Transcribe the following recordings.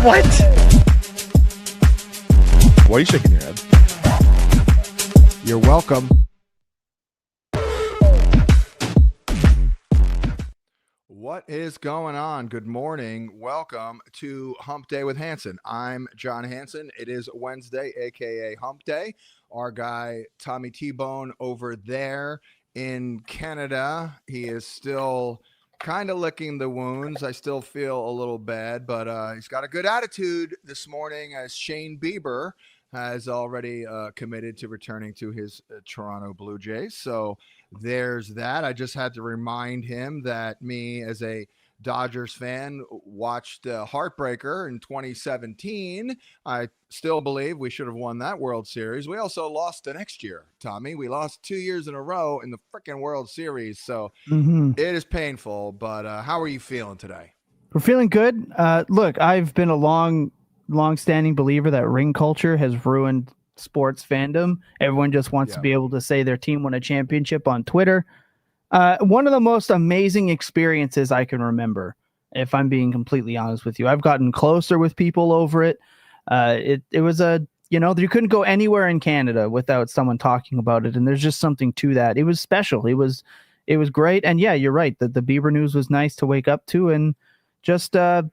What? Why are you shaking your head? You're welcome. What is going on? Good morning. Welcome to Hump Day with Hansen. I'm John Hansen. It is Wednesday, aka Hump Day. Our guy Tommy T-Bone over there in Canada, he is still kind of licking the wounds. I still feel a little bad, but he's got a good attitude this morning as Shane Bieber has already committed to returning to his Toronto Blue Jays. So there's that. I just had to remind him that me as a Dodgers fan watched Heartbreaker in 2017. I still believe we should have won that World Series. We also lost the next year, Tommy. We lost 2 years in a row in the freaking World Series. So it is painful, but how are you feeling today? We're feeling good. Look, I've been a long-standing believer that ring culture has ruined sports fandom. Everyone just wants to be able to say their team won a championship on Twitter. One of the most amazing experiences I can remember, if I'm being completely honest with you. I've gotten closer with people over it. It was you couldn't go anywhere in Canada without someone talking about it, and there's just something to that. It was special. It was great, and yeah, you're right. The Bieber news was nice to wake up to, and I'm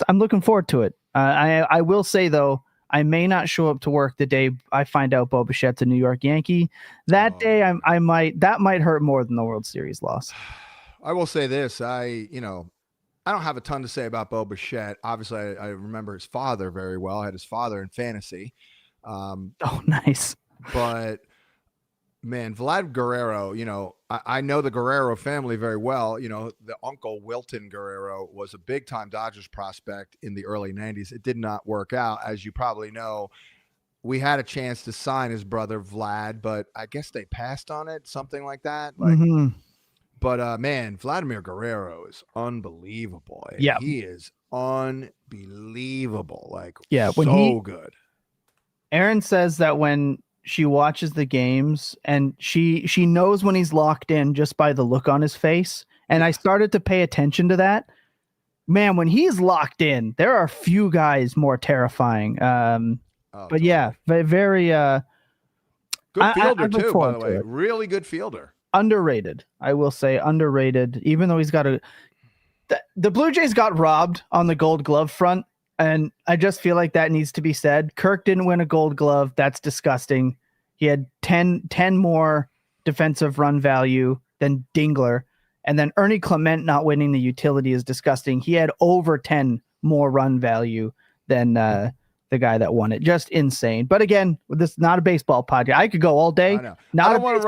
looking forward to it. I will say though, I may not show up to work the day I find out Bo Bichette's a New York Yankee. That day, that might hurt more than the World Series loss. I will say this. I don't have a ton to say about Bo Bichette. Obviously, I remember his father very well. I had his father in fantasy. Oh, nice. But man, Vlad Guerrero, I know the Guerrero family very well. The uncle Wilton Guerrero was a big-time Dodgers prospect in the early 90s. It did not work out. As you probably know, we had a chance to sign his brother Vlad, but I guess they passed on it, something like that. But, man, Vladimir Guerrero is unbelievable. Yeah. He is unbelievable. Good. Aaron says that when she watches the games and she knows when he's locked in just by the look on his face. And I started to pay attention to that. Man, when he's locked in, there are few guys more terrifying. But yeah, very good fielder too, by the way. Really good fielder. Underrated. I will say underrated, even though he's got the Blue Jays got robbed on the Gold Glove front. And I just feel like that needs to be said. Kirk didn't win a Gold Glove. That's disgusting. He had 10 more defensive run value than Dingler. And then Ernie Clement not winning the utility is disgusting. He had over 10 more run value than the guy that won it. Just insane. But again, this is not a baseball podcast. I could go all day. I know. I don't want to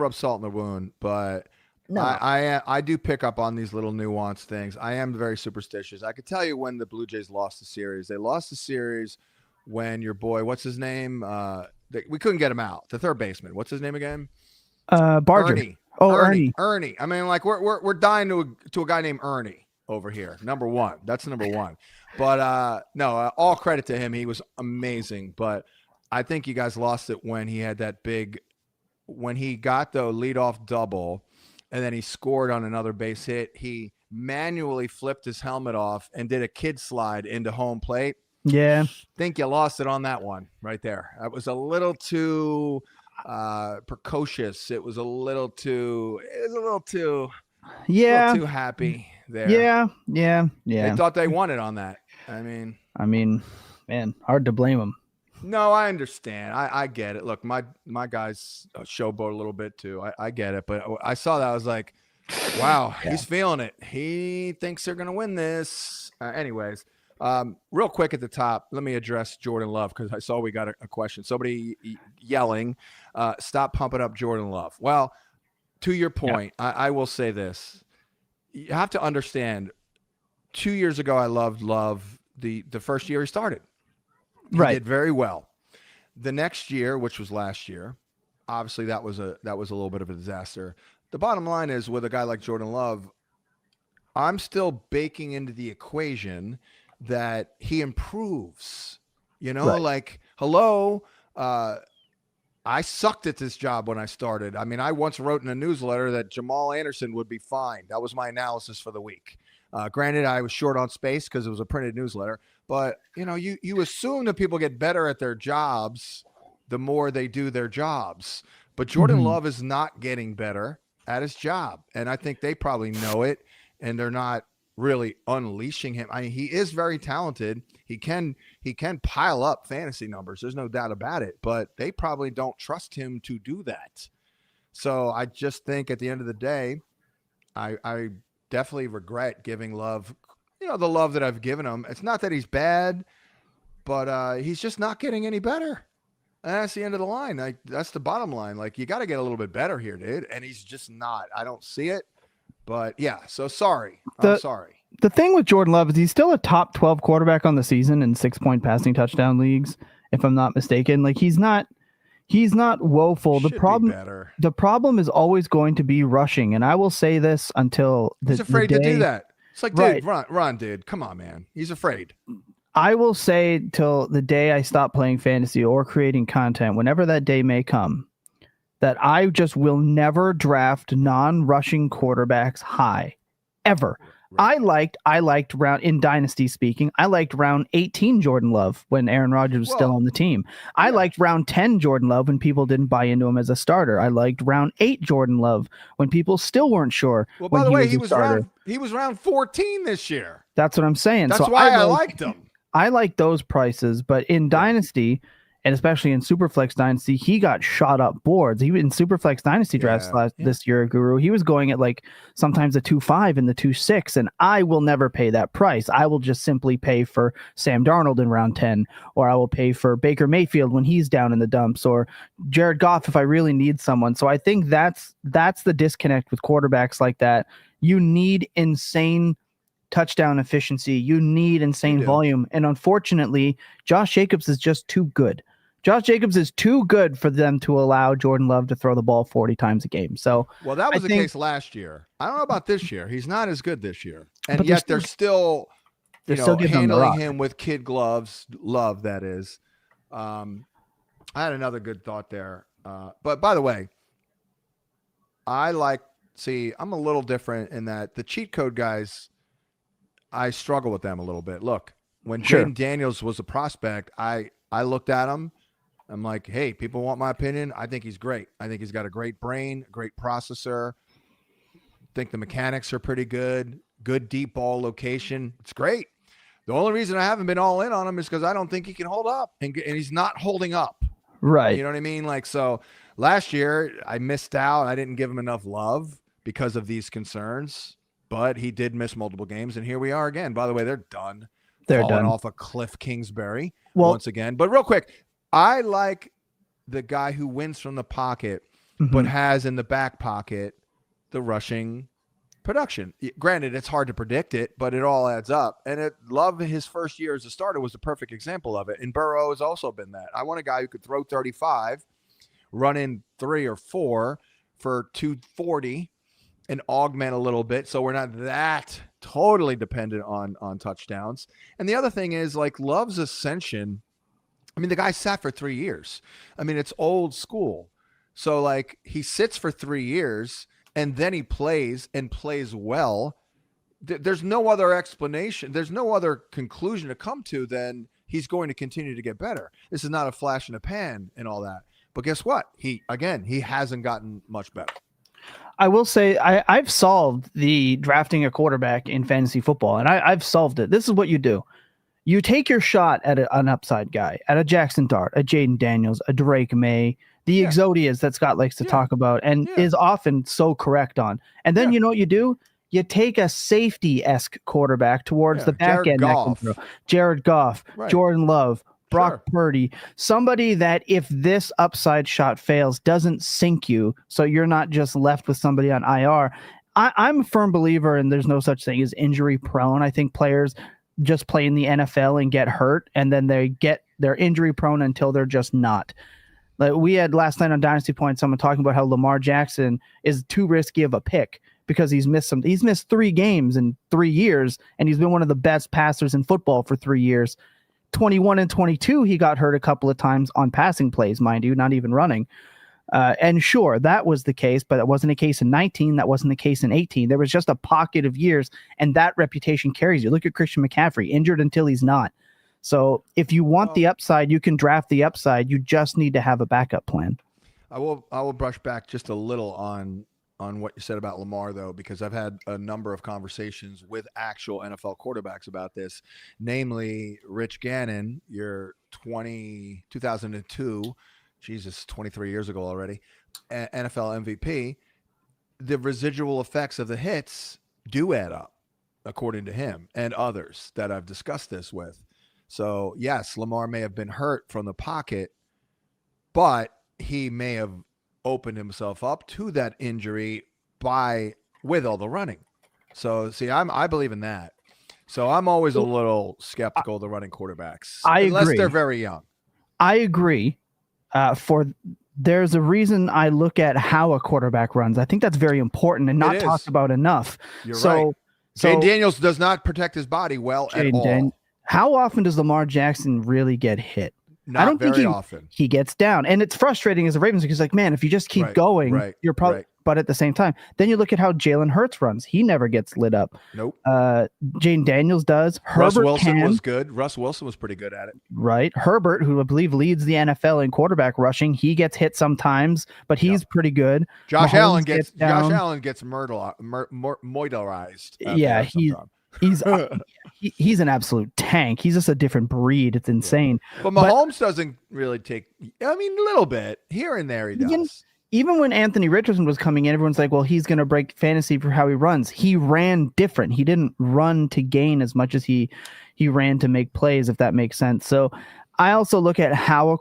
rub salt in the wound, but no. I do pick up on these little nuanced things. I am very superstitious. I could tell you when the Blue Jays lost the series. They lost the series when your boy, what's his name? We couldn't get him out. The third baseman. What's his name again? Barger. Ernie. Oh, Ernie. I mean, like we're dying to a guy named Ernie over here. Number one. That's number one. But no, all credit to him. He was amazing. But I think you guys lost it when he had when he got the leadoff double. And then he scored on another base hit. He manually flipped his helmet off and did a kid slide into home plate. Yeah. Think you lost it on that one right there. That was a little too precocious. It was a little too happy there. Yeah. They thought they won it on that. I mean, man, hard to blame them. No, I understand. I get it. Look, my guys showboat a little bit too. I get it. But I saw that. I was like, wow, he's feeling it. He thinks they're going to win this. Anyways, real quick at the top, let me address Jordan Love because I saw we got a question. Somebody yelling, stop pumping up Jordan Love. Well, to your point, I will say this. You have to understand, 2 years ago, I loved Love the first year he started. He did very well. The next year, which was last year, obviously that was a little bit of a disaster. The bottom line is with a guy like Jordan Love, I'm still baking into the equation that he improves. Like, hello, I sucked at this job when I started. I mean, I once wrote in a newsletter that Jamal Anderson would be fine. That was my analysis for the week. Granted, I was short on space because it was a printed newsletter, but you assume that people get better at their jobs the more they do their jobs. But Jordan Love is not getting better at his job, and I think they probably know it, and they're not really unleashing him. I mean, he is very talented. He can pile up fantasy numbers. There's no doubt about it, but they probably don't trust him to do that. So I just think at the end of the day, I definitely regret giving Love, the love that I've given him. It's not that he's bad, but he's just not getting any better. And that's the end of the line. Like, that's the bottom line. Like, you got to get a little bit better here, dude. And he's just not. I don't see it. But yeah, so sorry. I'm sorry. The thing with Jordan Love is he's still a top 12 quarterback on the season in 6-point passing touchdown leagues, if I'm not mistaken. Like, he's not woeful. The problem is always going to be rushing. And I will say this until he's afraid to do that. It's like, dude, run, dude. Come on, man. He's afraid. I will say till the day I stop playing fantasy or creating content, whenever that day may come, that I just will never draft non-rushing quarterbacks high, ever. Right. I liked round in Dynasty speaking. I liked round 18 Jordan Love when Aaron Rodgers was still on the team. I liked round 10 Jordan Love when people didn't buy into him as a starter. I liked round 8 Jordan Love when people still weren't sure. Well, by the way, he was round 14 this year. That's what I'm saying. That's why I liked him. I like those prices, but in Dynasty, and especially in Superflex Dynasty, he got shot up boards. He in Superflex Dynasty drafts this year, Guru. He was going at like sometimes a 2.5 and the 2.6, and I will never pay that price. I will just simply pay for Sam Darnold in round 10, or I will pay for Baker Mayfield when he's down in the dumps, or Jared Goff if I really need someone. So I think that's the disconnect with quarterbacks like that. You need insane touchdown efficiency. You need insane volume. And unfortunately, Josh Jacobs is just too good. Josh Jacobs is too good for them to allow Jordan Love to throw the ball 40 times a game. So, well, that was the case last year. I don't know about this year. He's not as good this year. And yet they're still handling him with kid gloves. Love, that is. I had another good thought there. But by the way, I'm a little different in that the cheat code guys, I struggle with them a little bit. Look, when Jaden Daniels was a prospect, I looked at him. I'm like, hey, people want my opinion. I think he's great. I think he's got a great brain, great processor. Think the mechanics are pretty good. Good deep ball location. It's great. The only reason I haven't been all in on him is because I don't think he can hold up, and he's not holding up. Right. You know what I mean? Like, so last year I missed out. I didn't give him enough love because of these concerns, but he did miss multiple games, and here we are again. By the way, they're done. They're falling done off of Cliff Kingsbury once again. But real quick, I like the guy who wins from the pocket, but has in the back pocket the rushing production. Granted, it's hard to predict it, but it all adds up. And Love, his first year as a starter, was a perfect example of it. And Burrow has also been that. I want a guy who could throw 35, run in 3 or 4 for 240, and augment a little bit, so we're not that totally dependent on touchdowns. And the other thing is, like, Love's ascension, I mean, the guy sat for 3 years. I mean, it's old school. So, like, he sits for 3 years, and then he plays and plays well. There's no other explanation. There's no other conclusion to come to than he's going to continue to get better. This is not a flash in the pan and all that. But guess what? He hasn't gotten much better. I will say I've solved the drafting a quarterback in fantasy football, and I've solved it. This is what you do. You take your shot at an upside guy, at a Jackson Dart, a Jaden Daniels, a Drake May, the Exodias that Scott likes to talk about and is often so correct on. And then you know what you do? You take a safety-esque quarterback towards the back end. Jared Goff, Jordan Love, Brock Purdy, somebody that if this upside shot fails doesn't sink you, so you're not just left with somebody on IR. I'm a firm believer, and there's no such thing as injury prone. I think players just play in the NFL and get hurt, and then they're injury prone until they're just not. Like we had last night on Dynasty Point, someone talking about how Lamar Jackson is too risky of a pick because he's missed 3 games in 3 years, and he's been one of the best passers in football for 3 years. 21 and 22, he got hurt a couple of times on passing plays, mind you, not even running. And sure, that was the case, but that wasn't the case in 19. That wasn't the case in 18. There was just a pocket of years, and that reputation carries you. Look at Christian McCaffrey, injured until he's not. So if you want the upside, you can draft the upside. You just need to have a backup plan. I will brush back just a little on what you said about Lamar, though, because I've had a number of conversations with actual NFL quarterbacks about this, namely Rich Gannon, your 2002, Jesus, 23 years ago already, NFL MVP. The residual effects of the hits do add up, according to him and others that I've discussed this with. So, yes, Lamar may have been hurt from the pocket, but he may have opened himself up to that injury with all the running. So, see, I believe in that. So I'm always a little skeptical of the running quarterbacks, unless they're very young. I agree. There's a reason I look at how a quarterback runs. I think that's very important and not talked about enough. You're right. Jay Daniels does not protect his body well at all. How often does Lamar Jackson really get hit? I don't think often. He gets down. And it's frustrating as a Ravens because, like, man, if you just keep going, you're probably but at the same time, then you look at how Jalen Hurts runs. He never gets lit up. Nope. Jane Daniels does. Russ Wilson was good. Russ Wilson was pretty good at it. Right. Herbert, who I believe leads the NFL in quarterback rushing, he gets hit sometimes, but he's pretty good. Josh Allen gets moiderized. Yeah, he's an absolute tank. He's just a different breed. It's insane. But Mahomes doesn't really take. I mean, a little bit here and there. He does. Even when Anthony Richardson was coming in, everyone's like, well, he's going to break fantasy for how he runs. He ran different. He didn't run to gain as much as he ran to make plays, if that makes sense. So I also look at how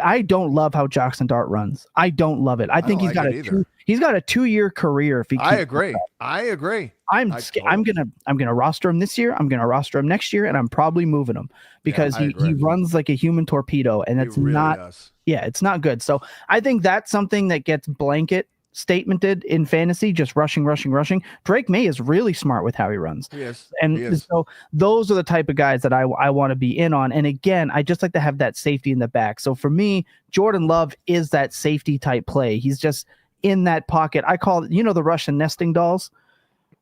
I don't love how Jackson Dart runs. I don't love it. I think he's got a 2-year career. If he I agree. I'm gonna roster him this year. I'm gonna roster him next year, and I'm probably moving him because he runs like a human torpedo, and it's it's not good. So I think that's something that gets blanket statemented in fantasy, just rushing. Drake May is really smart with how he runs. Yes, so those are the type of guys that I want to be in on. And again, I just like to have that safety in the back. So for me, Jordan Love is that safety type play. He's just in that pocket. I call it, the Russian nesting dolls,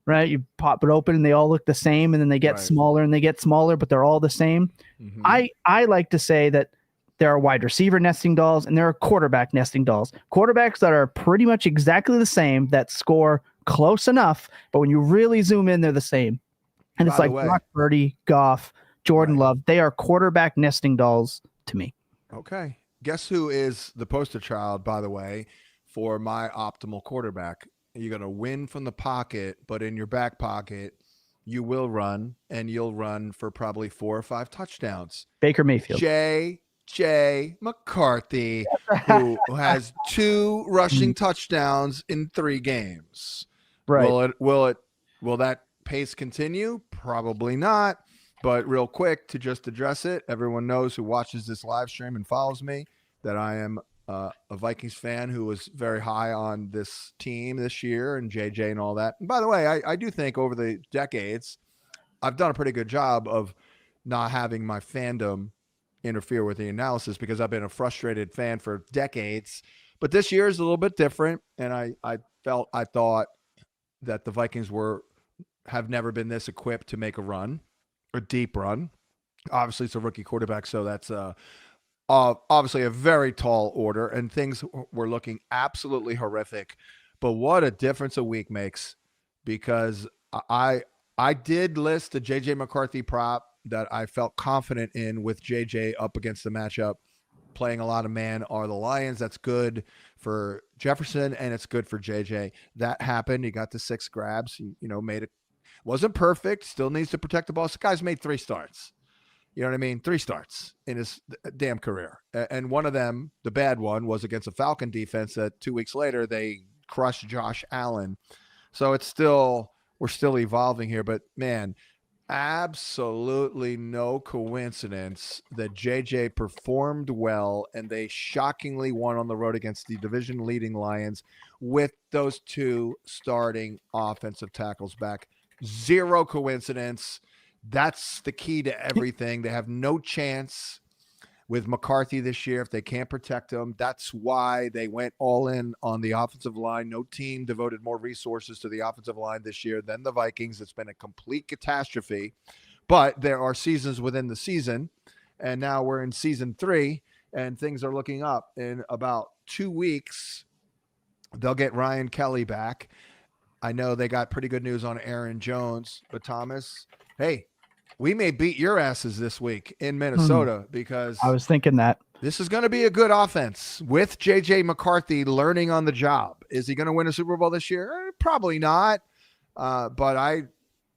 right? You pop it open and they all look the same, and then they get smaller and they get smaller, but they're all the same. Mm-hmm. I like to say that there are wide receiver nesting dolls and there are quarterback nesting dolls. Quarterbacks that are pretty much exactly the same, that score close enough, but when you really zoom in, they're the same. And it's like Brock Purdy, Goff, Jordan Love. They are quarterback nesting dolls to me. Okay. Guess who is the poster child, by the way, for my optimal quarterback? You're going to win from the pocket, but in your back pocket, you will run, and you'll run for probably 4 or 5 touchdowns. Baker Mayfield. J. McCarthy, who has 2 rushing touchdowns in 3 games. Right. Will that pace continue? Probably not. But real quick, to just address it, everyone knows who watches this live stream and follows me that I am a Vikings fan who was very high on this team this year and JJ and all that. And by the way, I do think over the decades, I've done a pretty good job of not having my fandom interfere with the analysis because I've been a frustrated fan for decades. But this year is a little bit different, and I thought that the Vikings have never been this equipped to make a deep run. Obviously, it's a rookie quarterback, so that's obviously a very tall order, and things were looking absolutely horrific. But what a difference a week makes, because I did list the JJ McCarthy prop that I felt confident in with JJ up against the matchup. Playing a lot of man are the Lions. That's good for Jefferson, and it's good for JJ. That happened. He got the 6 grabs. He, made it. Wasn't perfect. Still needs to protect the ball. This guy's made 3 starts. You know what I mean? 3 starts in his damn career. And one of them, the bad one, was against a Falcon defense that 2 weeks later they crushed Josh Allen. So we're still evolving here. But, man, absolutely no coincidence that JJ performed well and they shockingly won on the road against the division leading Lions with those 2 starting offensive tackles back. Zero coincidence. That's the key to everything. They have no chance with McCarthy this year. If they can't protect him, that's why they went all in on the offensive line. No team devoted more resources to the offensive line this year than the Vikings. It's been a complete catastrophe, but there are seasons within the season, and now we're in season 3, and things are looking up. In about 2 weeks, they'll get Ryan Kelly back. I know they got pretty good news on Aaron Jones, but Thomas, hey, we may beat your asses this week in Minnesota because I was thinking that this is going to be a good offense with J.J. McCarthy learning on the job. Is he going to win a Super Bowl this year? Probably not. But I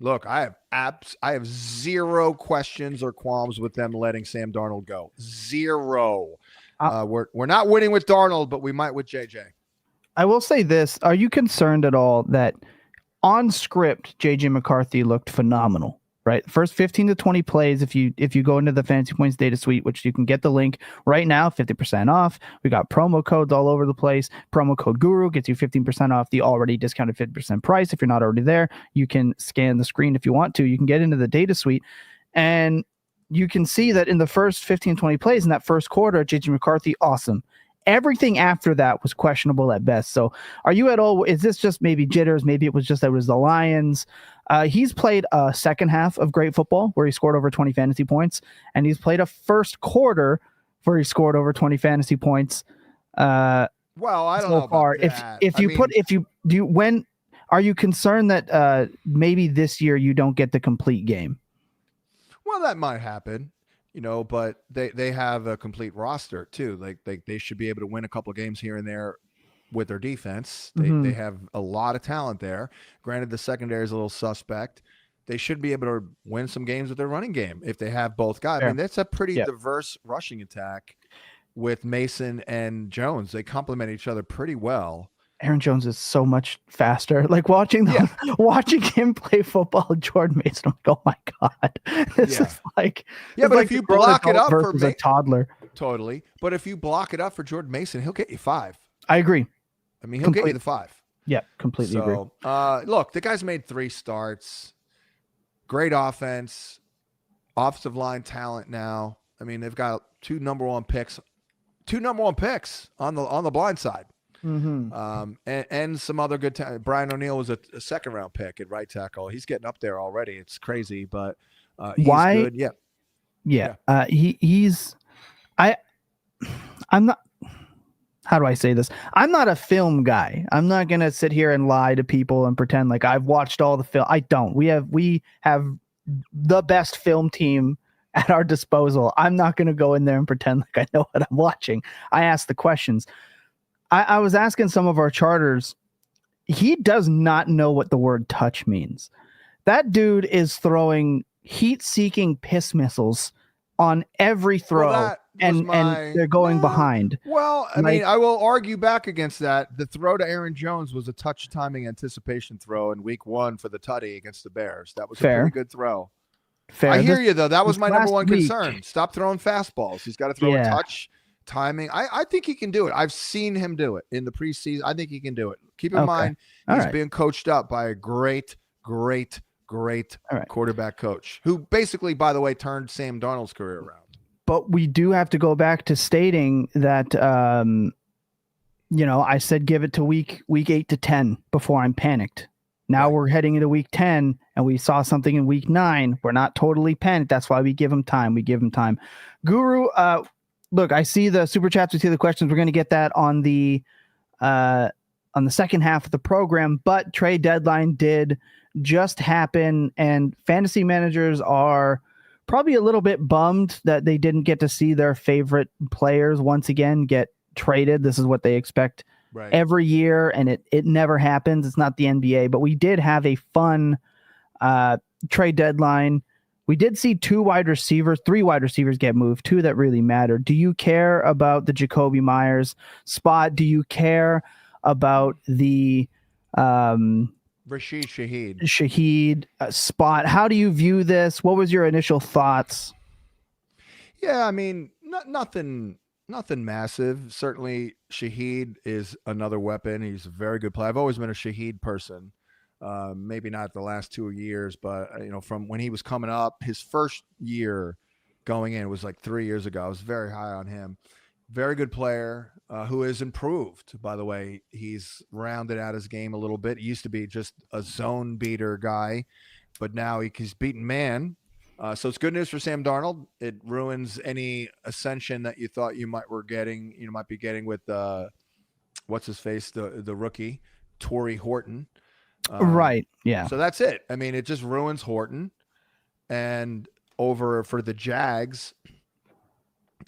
have zero questions or qualms with them letting Sam Darnold go. Zero. We're not winning with Darnold, but we might with J.J. I will say this. Are you concerned at all that on script, J.J. McCarthy looked phenomenal? Right. First 15 to 20 plays. If you go into the Fantasy Points data suite, which you can get the link right now, 50% off. We got promo codes all over the place. Promo code Guru gets you 15% off the already discounted 50% price. If you're not already there, you can scan the screen if you want to. You can get into the data suite and you can see that in the first 15, 20 plays in that first quarter, J.J. McCarthy, awesome. Everything after that was questionable at best. So are you at all, is this just maybe jitters? Maybe it was just that it was the Lions. He's played a second half of great football where he scored over 20 fantasy points, and he's played a first quarter where he scored over 20 fantasy points. Well, I don't know about that. When are you concerned that maybe this year you don't get the complete game? Well, that might happen. But they have a complete roster too. Like they should be able to win a couple of games here and there with their defense. They have a lot of talent there. Granted, the secondary is a little suspect. They should be able to win some games with their running game if they have both guys. Fair. I mean, that's a pretty diverse rushing attack with Mason and Jones. They complement each other pretty well. Aaron Jones is so much faster. Like watching him play football, Jordan Mason, I'm like, oh my God. This is like, but like if you block it up for a toddler. Totally. But if you block it up for Jordan Mason, he'll get you 5. I agree. I mean, he'll get you the 5. Yeah, completely agree. Look, the guy's made 3 starts. Great offense. Offensive line talent now. I mean, they've got 2 number 1 picks. 2 number 1 picks on the blind side. And some other good talent. Brian O'Neill was a second-round pick at right tackle. He's getting up there already. It's crazy, but he's good. I'm not. How do I say this? I'm not a film guy. I'm not gonna sit here and lie to people and pretend like I've watched all the film. I don't. We have the best film team at our disposal. I'm not gonna go in there and pretend like I know what I'm watching. I ask the questions. I was asking some of our charters. He does not know what the word touch means. That dude is throwing heat-seeking piss missiles on every throw, and they're going behind. Well, I mean, I will argue back against that. The throw to Aaron Jones was a touch timing anticipation throw in week 1 for the tutty against the Bears. That was a pretty good throw. Fair. I hear you, though. That was my number 1 concern. Stop throwing fastballs. He's got to throw a touch. Timing. I think he can do it. I've seen him do it in the preseason. I think he can do it. Keep in mind, he's being coached up by a great quarterback coach who basically, by the way, turned Sam Darnold's career around. But we do have to go back to stating that, I said give it to week 8 to 10 before I'm panicked. Now we're heading into week 10 and we saw something in week 9. We're not totally panicked. That's why we give him time. Guru, look, I see the super chats. We see the questions. We're going to get that on the second half of the program. But trade deadline did just happen, and fantasy managers are probably a little bit bummed that they didn't get to see their favorite players once again get traded. This is what they expect every year, and it never happens. It's not the NBA, but we did have a fun trade deadline. We did see 3 wide receivers get moved, 2 that really matter. Do you care about the Jacoby Myers spot? Do you care about the Rashid Shaheed spot? How do you view this? What was your initial thoughts? Yeah, I mean, nothing massive. Certainly, Shaheed is another weapon. He's a very good player. I've always been a Shaheed person. Maybe not the last 2 years, but from when he was coming up, his first year going in. It was like 3 years ago. I was very high on him. Very good player who has improved, by the way. He's rounded out his game a little bit. He used to be just a zone beater guy, but now he's beaten man. So it's good news for Sam Darnold. It ruins any ascension that you thought you might be getting with what's his face, the rookie, Torrey Horton. Right. Yeah. So that's it. I mean, it just ruins Horton. And over for the Jags,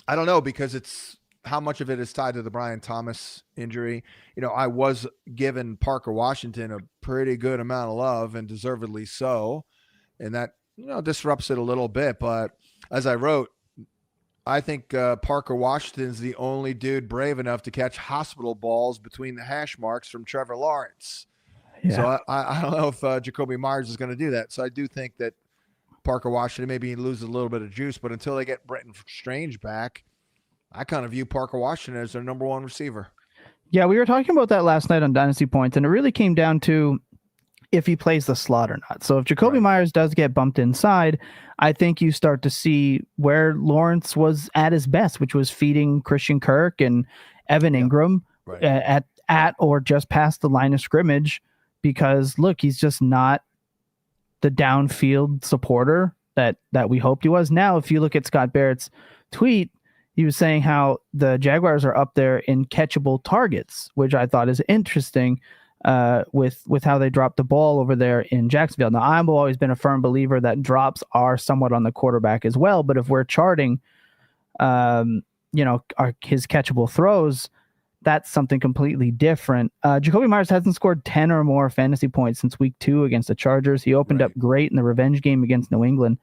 I don't know, because it's how much of it is tied to the Brian Thomas injury. I was given Parker Washington a pretty good amount of love, and deservedly so. And that, disrupts it a little bit. But as I wrote, I think Parker Washington's the only dude brave enough to catch hospital balls between the hash marks from Trevor Lawrence. Yeah. So I don't know if Jacoby Myers is going to do that. So I do think that Parker Washington maybe loses a little bit of juice, but until they get Brenton Strange back, I kind of view Parker Washington as their number one receiver. Yeah, we were talking about that last night on Dynasty Points, and it really came down to if he plays the slot or not. So if Jacoby Myers does get bumped inside, I think you start to see where Lawrence was at his best, which was feeding Christian Kirk and Evan Ingram at or just past the line of scrimmage, because look, he's just not the downfield supporter that we hoped he was. Now, if you look at Scott Barrett's tweet, he was saying how the Jaguars are up there in catchable targets, which I thought is interesting with how they dropped the ball over there in Jacksonville. Now, I've always been a firm believer that drops are somewhat on the quarterback as well, but if we're charting, his catchable throws, that's something completely different. Jacoby Myers hasn't scored 10 or more fantasy points since week 2 against the Chargers. He opened up great in the revenge game against New England.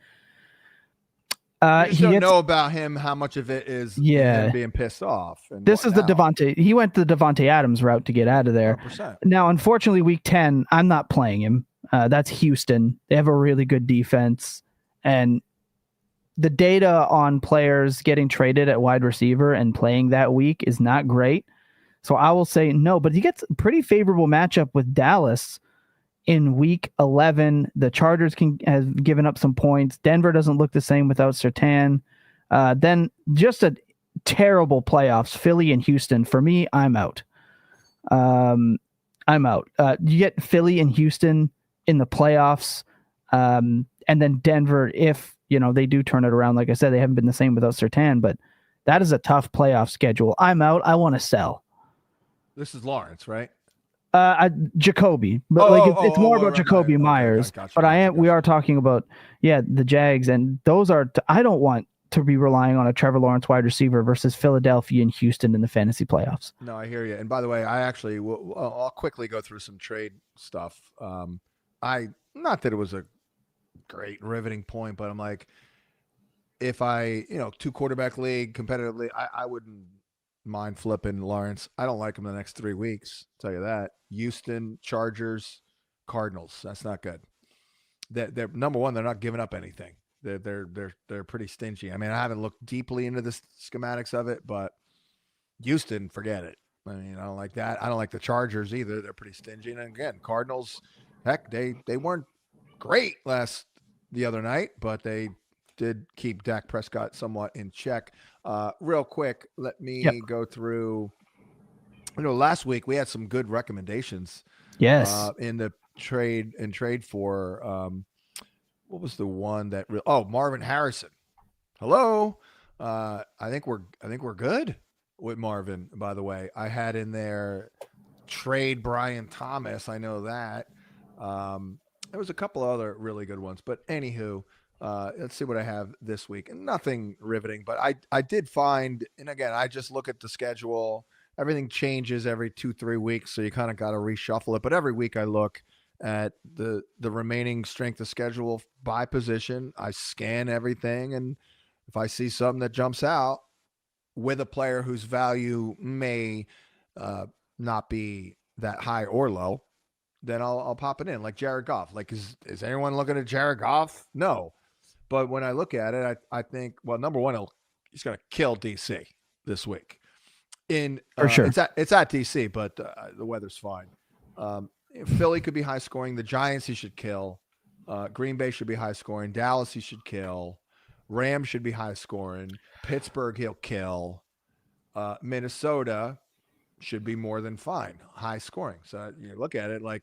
You don't know about him how much of it is him being pissed off. And this is the Devontae. He went the Devontae Adams route to get out of there. 100%. Now, unfortunately, week 10, I'm not playing him. That's Houston. They have a really good defense. And the data on players getting traded at wide receiver and playing that week is not great. So I will say no, but he gets a pretty favorable matchup with Dallas in week 11. The Chargers have given up some points. Denver doesn't look the same without Surtain. Then just a terrible playoffs, Philly and Houston. For me, I'm out. I'm out. You get Philly and Houston in the playoffs, and then Denver, if they do turn it around. Like I said, they haven't been the same without Surtain, but that is a tough playoff schedule. I'm out. I want to sell. This is Lawrence, right? Jacoby, but it's more about Jacoby Myers. Okay, gotcha. We are talking about the Jags, and those are. I don't want to be relying on a Trevor Lawrence wide receiver versus Philadelphia and Houston in the fantasy playoffs. No, I hear you. And by the way, I actually I'll quickly go through some trade stuff. Not that it was a great riveting point, but I'm like, if I 2 quarterback league competitively, I wouldn't mind flipping Lawrence. I don't like him the next 3 weeks. I'll tell you that. Houston, Chargers, Cardinals. That's not good. They're number one. They're not giving up anything. They're pretty stingy. I mean, I haven't looked deeply into the schematics of it, but Houston, forget it. I mean, I don't like that. I don't like the Chargers either. They're pretty stingy. And again, Cardinals, heck, they weren't great the other night, but they did keep Dak Prescott somewhat in check. Real quick, let me go through. Last week we had some good recommendations. Yes. In the trade for what was the one that? Marvin Harrison. Hello. I think we're good with Marvin. By the way, I had in there trade Brian Thomas. I know that. There was a couple other really good ones, but anywho. Let's see what I have this week. Nothing riveting, but I did find, and again, I just look at the schedule. Everything changes every 2-3 weeks, so you kind of got to reshuffle it. But every week I look at the remaining strength of schedule by position. I scan everything, and if I see something that jumps out with a player whose value may not be that high or low, then I'll pop it in. Like Jared Goff. Like, is anyone looking at Jared Goff? No. But when I look at it, I think, well, number one, he's going to kill DC this week. For sure. It's at DC, but the weather's fine. Philly could be high scoring. The Giants he should kill. Green Bay should be high scoring. Dallas he should kill. Rams should be high scoring. Pittsburgh, he'll kill. Minnesota should be more than fine, high scoring. So you look at it like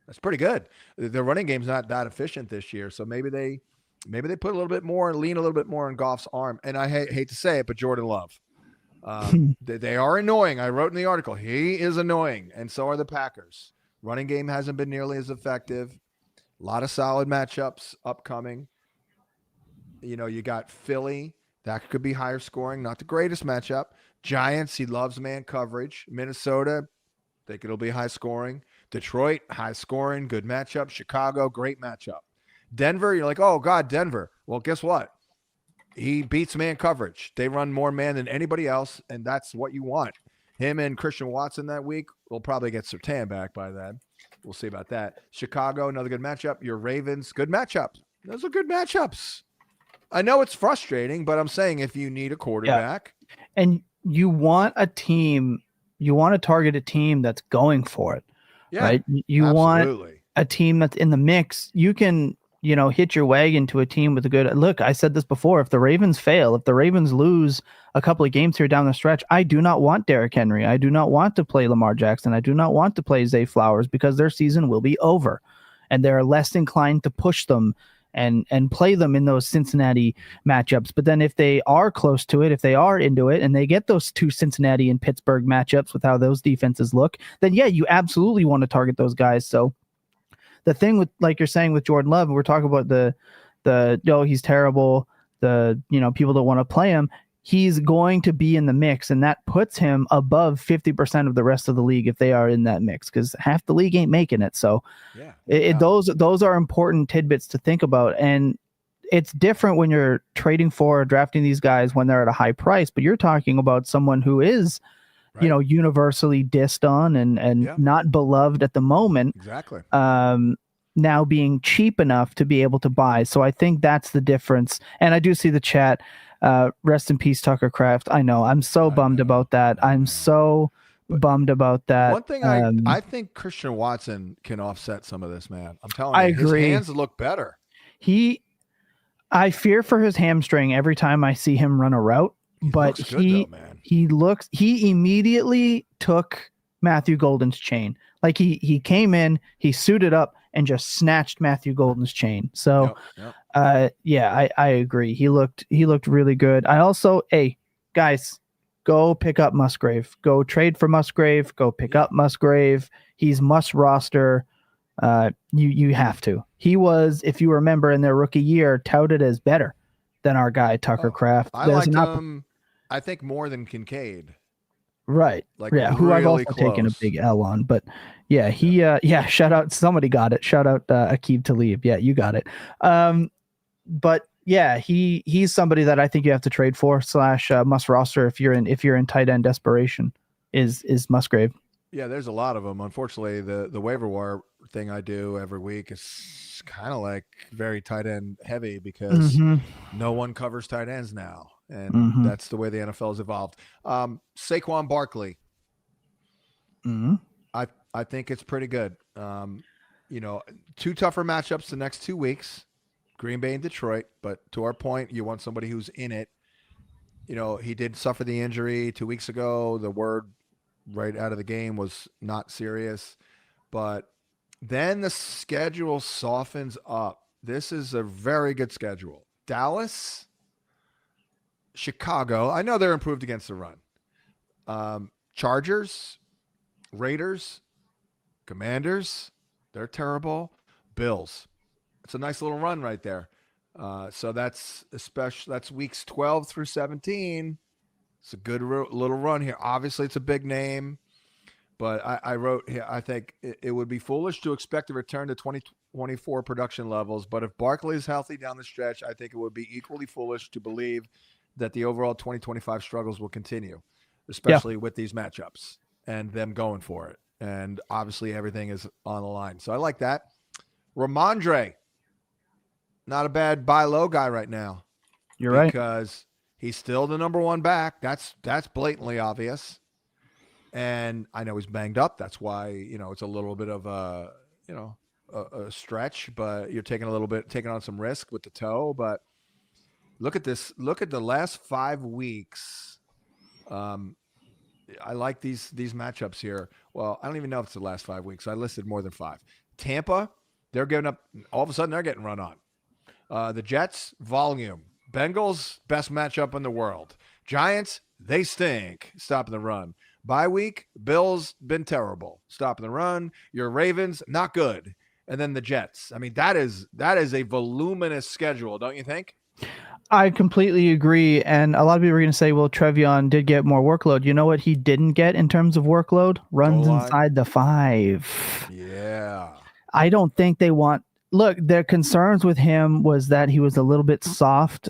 that's pretty good. The running game's not that efficient this year, so maybe they put a little bit more and lean a little bit more on Goff's arm. And I hate to say it, but Jordan Love, they are annoying. I wrote in the article, he is annoying, and so are the Packers. Running game hasn't been nearly as effective. A lot of solid matchups upcoming. You got Philly. That could be higher scoring. Not the greatest matchup. Giants, he loves man coverage. Minnesota, think it'll be high scoring. Detroit, high scoring, good matchup. Chicago, great matchup. Denver, you're like, oh, God, Denver. Well, guess what? He beats man coverage. They run more man than anybody else, and that's what you want. Him and Christian Watson that week, we'll probably get Surtain back by then. We'll see about that. Chicago, another good matchup. Your Ravens, good matchup. Those are good matchups. I know it's frustrating, but I'm saying if you need a quarterback. Yeah. And you want a team, you want to target a team that's going for it. Yeah, right? You absolutely. want a team that's in the mix. You can, hit your wagon to a team with a good look. I said this before. If the Ravens fail, if the Ravens lose a couple of games here down the stretch, I do not want Derrick Henry. I do not want to play Lamar Jackson. I do not want to play Zay Flowers because their season will be over and they're less inclined to push them and play them in those Cincinnati matchups. But then if they are close to it, if they are into it, and they get those two Cincinnati and Pittsburgh matchups with how those defenses look, then yeah, you absolutely want to target those guys. So the thing with, like you're saying with Jordan Love, we're talking about he's terrible, people don't want to play him. He's going to be in the mix, and that puts him above 50% of the rest of the league if they are in that mix, because half the league ain't making it. So those are important tidbits to think about. And it's different when you're trading for or drafting these guys when they're at a high price, but you're talking about someone who is, universally dissed on and not beloved at the moment. Exactly. Now being cheap enough to be able to buy. So I think that's the difference. And I do see the chat. Rest in peace, Tucker Kraft. I know. I'm so bummed about that. I'm so bummed about that. One thing I think Christian Watson can offset some of this, man. I'm telling you, I agree. His hands look better. I fear for his hamstring every time I see him run a route, but he immediately took Matthew Golden's chain. Like he came in, he suited up and just snatched Matthew Golden's chain. So, I agree. He looked really good. I also, guys, go pick up Musgrave. Go trade for Musgrave. Go pick up Musgrave. He's must roster. You have to. He was, if you remember, in their rookie year, touted as better than our guy Tucker Kraft. I liked him. I think more than Kincaid. Right. Who really I've also close. taken a big L on, but shout out. Somebody got it. Shout out Aqib Talib. Yeah, you got it. But yeah, he's somebody that I think you have to trade for / must roster if you're in tight end desperation is Musgrave. Yeah, there's a lot of them. Unfortunately, the waiver wire thing I do every week is kind of like very tight end heavy because no one covers tight ends now. And that's the way the NFL has evolved. Saquon Barkley. I think it's pretty good. Two tougher matchups the next 2 weeks, Green Bay and Detroit. But to our point, you want somebody who's in it. He did suffer the injury 2 weeks ago. The word right out of the game was not serious. But then the schedule softens up. This is a very good schedule. Dallas, Chicago. I know they're improved against the run. Chargers, Raiders, Commanders. They're terrible. Bills. It's a nice little run right there. So that's weeks 12 through 17. It's a good little run here. Obviously, it's a big name, but I wrote here, I think it would be foolish to expect a return to 2024 production levels. But if Barkley is healthy down the stretch, I think it would be equally foolish to believe that the overall 2025 struggles will continue, especially with these matchups and them going for it. And obviously everything is on the line. So I like that. Rhamondre, not a bad buy low guy right now. You're right. Because he's still the number one back. That's blatantly obvious. And I know he's banged up. That's why, it's a little bit of a stretch, but you're taking on some risk with the toe. But Look at this. Look at the last 5 weeks. I like these matchups here. Well, I don't even know if it's the last 5 weeks. I listed more than 5. Tampa, they're giving up. All of a sudden, they're getting run on. The Jets, volume. Bengals, best matchup in the world. Giants, they stink, stopping the run. Bye week, Bills, been terrible, stopping the run. Your Ravens, not good. And then the Jets. I mean, that is a voluminous schedule, don't you think? I completely agree. And a lot of people are going to say, well, Trevion did get more workload. You know what he didn't get in terms of workload? Runs inside the 5. Yeah. I don't think they want. Look, their concerns with him was that he was a little bit soft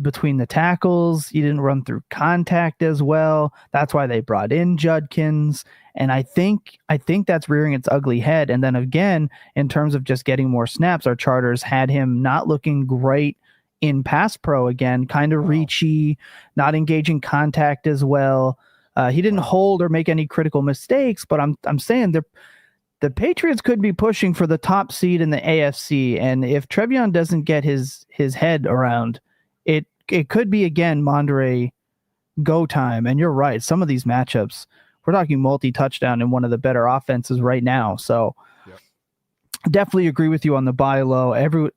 between the tackles. He didn't run through contact as well. That's why they brought in Judkins. And I think that's rearing its ugly head. And then again, in terms of just getting more snaps, our charters had him not looking great in pass pro again, kind of reachy, not engaging contact as well. He didn't hold or make any critical mistakes, but I'm saying the Patriots could be pushing for the top seed in the AFC. And if Trevion doesn't get his head around it, it could be again Rhamondre go time. And you're right. Some of these matchups, we're talking multi-touchdown in one of the better offenses right now. So definitely agree with you on the buy low. Do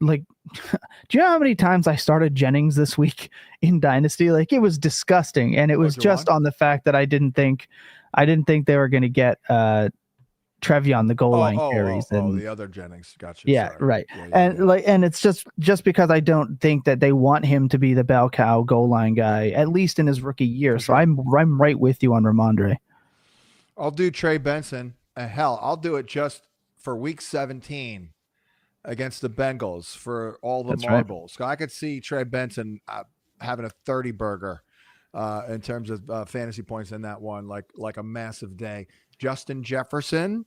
you know how many times I started Jennings this week in Dynasty? Like, it was disgusting. And it was just on the fact that I didn't think they were going to get Trevion the goal line carries. And the other Jennings. Gotcha. Yeah, Sorry. right. And it's just because I don't think that they want him to be the bell cow goal line guy, at least in his rookie year. So I'm right with you on Rhamondre. I'll do Trey Benson. Hell, I'll do it just for week 17 against the Bengals for all the marbles. Right. I could see Trey Benson having a 30 burger in terms of fantasy points in that one, like a massive day. Justin Jefferson,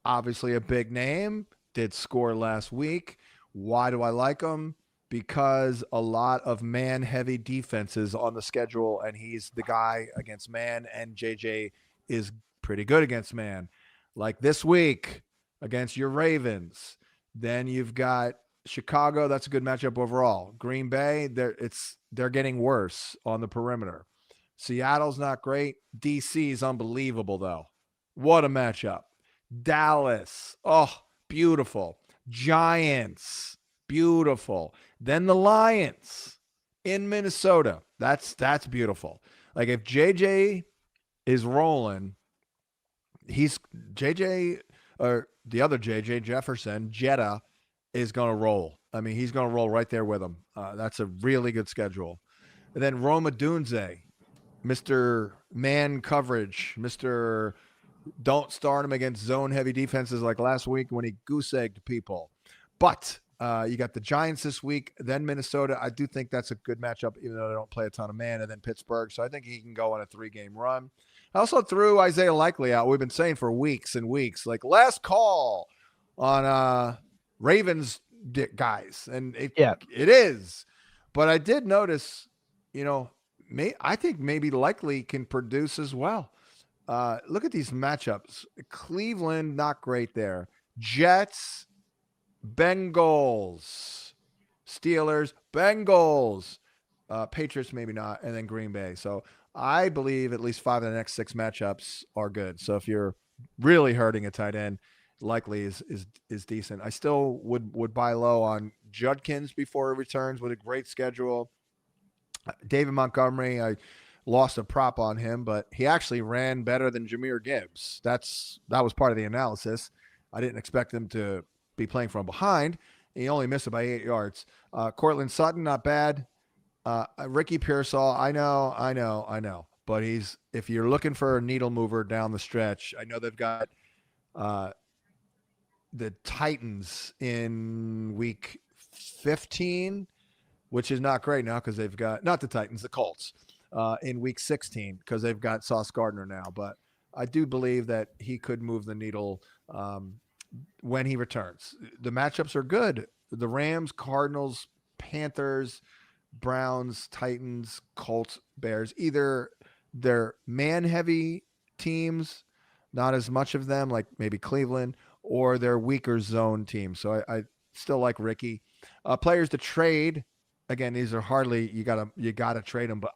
obviously a big name, did score last week. Why do I like him? Because a lot of man-heavy defenses on the schedule, and he's the guy against man, and JJ is pretty good against man. Like this week against your Ravens. Then you've got Chicago. That's a good matchup overall. Green Bay, they're getting worse on the perimeter. Seattle's not great. DC is unbelievable, though. What a matchup. Dallas. Oh, beautiful. Giants. Beautiful. Then the Lions in Minnesota. That's beautiful. Like, if JJ is rolling, he's JJ or the other JJ Jefferson, Jetta, is going to roll. I mean, he's going to roll right there with him. That's a really good schedule. And then Roma Dunze, Mr. Man Coverage, Mr. Don't start him against zone-heavy defenses like last week when he goose-egged people. But you got the Giants this week, then Minnesota. I do think that's a good matchup, even though they don't play a ton of man, and then Pittsburgh. So I think he can go on a 3-game run. I also threw Isaiah Likely out. We've been saying for weeks and weeks, like, last call on Ravens guys. And it is. But I did notice, I think maybe Likely can produce as well. Look at these matchups. Cleveland, not great there. Jets, Bengals, Steelers, Bengals, Patriots, maybe not, and then Green Bay. So I believe at least 5 of the next 6 matchups are good. So if you're really hurting a tight end, Likely is decent. I still would buy low on Judkins before he returns with a great schedule. David Montgomery, I lost a prop on him, but he actually ran better than Jahmyr Gibbs. That was part of the analysis. I didn't expect him to be playing from behind. He only missed it by 8 yards. Cortland Sutton, not bad. Ricky Pearsall, I know. But if you're looking for a needle mover down the stretch, I know they've got the Titans in week 15, which is not great now because they've got, not the Titans, the Colts in week 16 because they've got Sauce Gardner now. But I do believe that he could move the needle when he returns. The matchups are good. The Rams, Cardinals, Panthers, Browns, Titans, Colts, Bears. Either they're man-heavy teams, not as much of them, like maybe Cleveland, or they're weaker zone teams. So I still like Ricky. Players to trade, again, these are hardly you gotta trade them, but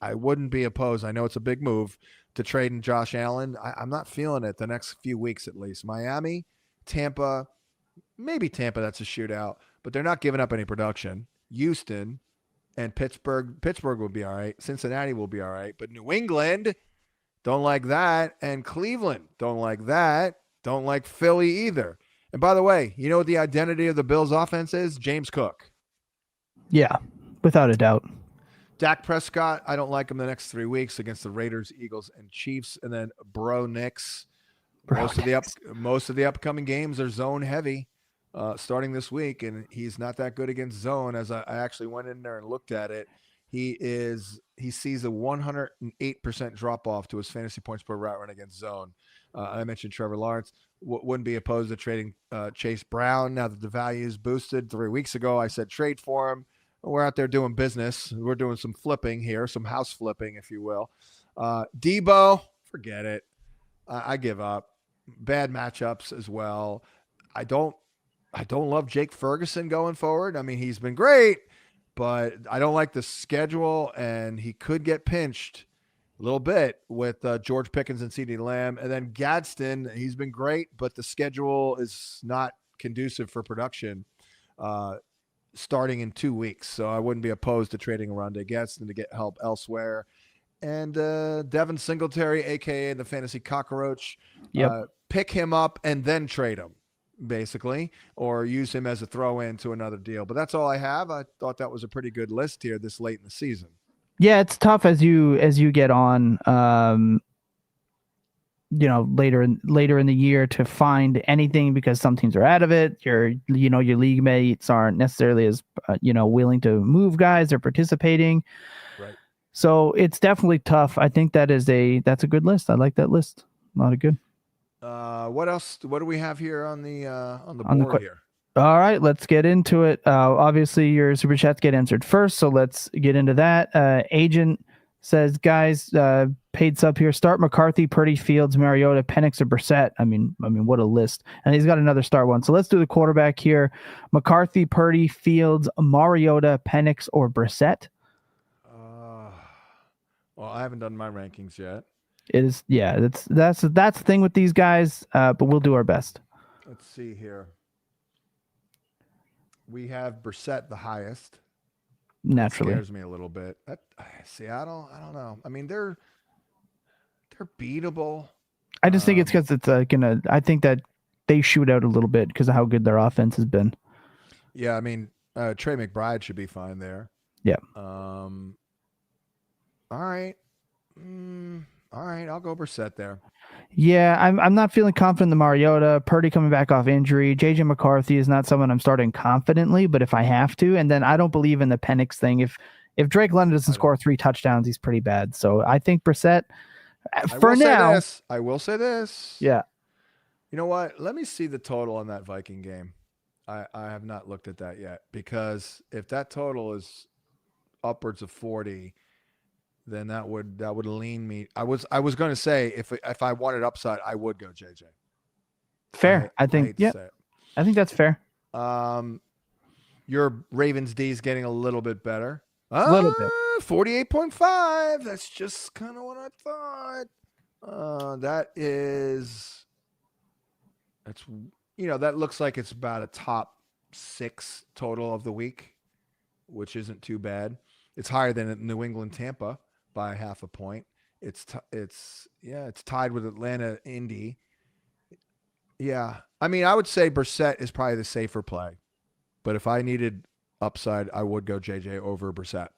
I wouldn't be opposed. I know it's a big move to trade in Josh Allen. I'm not feeling it the next few weeks at least. Miami, Tampa, maybe Tampa. That's a shootout, but they're not giving up any production. Houston and Pittsburgh will be all right. Cincinnati will be all right, but New England don't like that, and Cleveland don't like that. Don't like Philly either. And by the way, you know what the identity of the Bills' offense is? James Cook. Yeah, without a doubt. Dak Prescott, I don't like him the next 3 weeks against the Raiders, Eagles, and Chiefs. And then Knicks. Most of the upcoming games are zone heavy starting this week, and he's not that good against zone. As I actually went in there and looked at it, he sees a 108% drop off to his fantasy points per route run against zone. I mentioned Trevor Lawrence. Wouldn't be opposed to trading Chase Brown now that the value is boosted. 3 weeks ago, I said trade for him. We're out there doing business. We're doing some flipping here, some house flipping, if you will. Debo, forget it. I give up. Bad matchups as well. I don't love Jake Ferguson going forward. I mean, he's been great, but I don't like the schedule, and he could get pinched a little bit with George Pickens and CeeDee Lamb. And then Gadsden, he's been great, but the schedule is not conducive for production starting in 2 weeks. So I wouldn't be opposed to trading Rhamondre Gadsden to get help elsewhere. And Devin Singletary, a.k.a. the fantasy cockroach, pick him up and then trade him, basically, or use him as a throw-in to another deal. But that's all I have. I thought that was a pretty good list here this late in the season. Yeah, it's tough as you get on, later in the year to find anything because some teams are out of it. Your league mates aren't necessarily as willing to move guys or participating. Right. So it's definitely tough. I think that's a good list. I like that list. A lot of good. What else? What do we have here on the board here? All right, let's get into it. Obviously, your super chats get answered first, so let's get into that. Agent says, guys, paid sub here. Start McCarthy, Purdy, Fields, Mariota, Penix, or Brissett. I mean, what a list. And he's got another start one. So let's do the quarterback here. McCarthy, Purdy, Fields, Mariota, Penix, or Brissett. Well, I haven't done my rankings yet. It is, yeah. That's the thing with these guys. But we'll do our best. Let's see here. We have Brissett the highest. Naturally, that scares me a little bit. Seattle, I don't know. I mean, they're beatable. I just think it's because it's I think that they shoot out a little bit because of how good their offense has been. Yeah, I mean, Trey McBride should be fine there. Yeah. All right. All right, I'll go Brissett there. Yeah, I'm not feeling confident in the Mariota. Purdy coming back off injury. JJ McCarthy is not someone I'm starting confidently, but if I have to, and then I don't believe in the Penix thing. If Drake London doesn't score 3 touchdowns, he's pretty bad. So I think Brissett for now. I will say this. Yeah. You know what? Let me see the total on that Viking game. I have not looked at that yet, because if that total is upwards of 40, then that would lean me. I was going to say if I wanted upside, I would go JJ. Fair. I think that's fair. Your Ravens D is getting a little bit better. A little bit. 48.5. That's just kind of what I thought. That looks like it's about a top 6 total of the week, which isn't too bad. It's higher than New England Tampa by 0.5 point. It's tied with Atlanta Indy. Yeah. I mean, I would say Brissett is probably the safer play, but if I needed upside, I would go JJ over Brissett.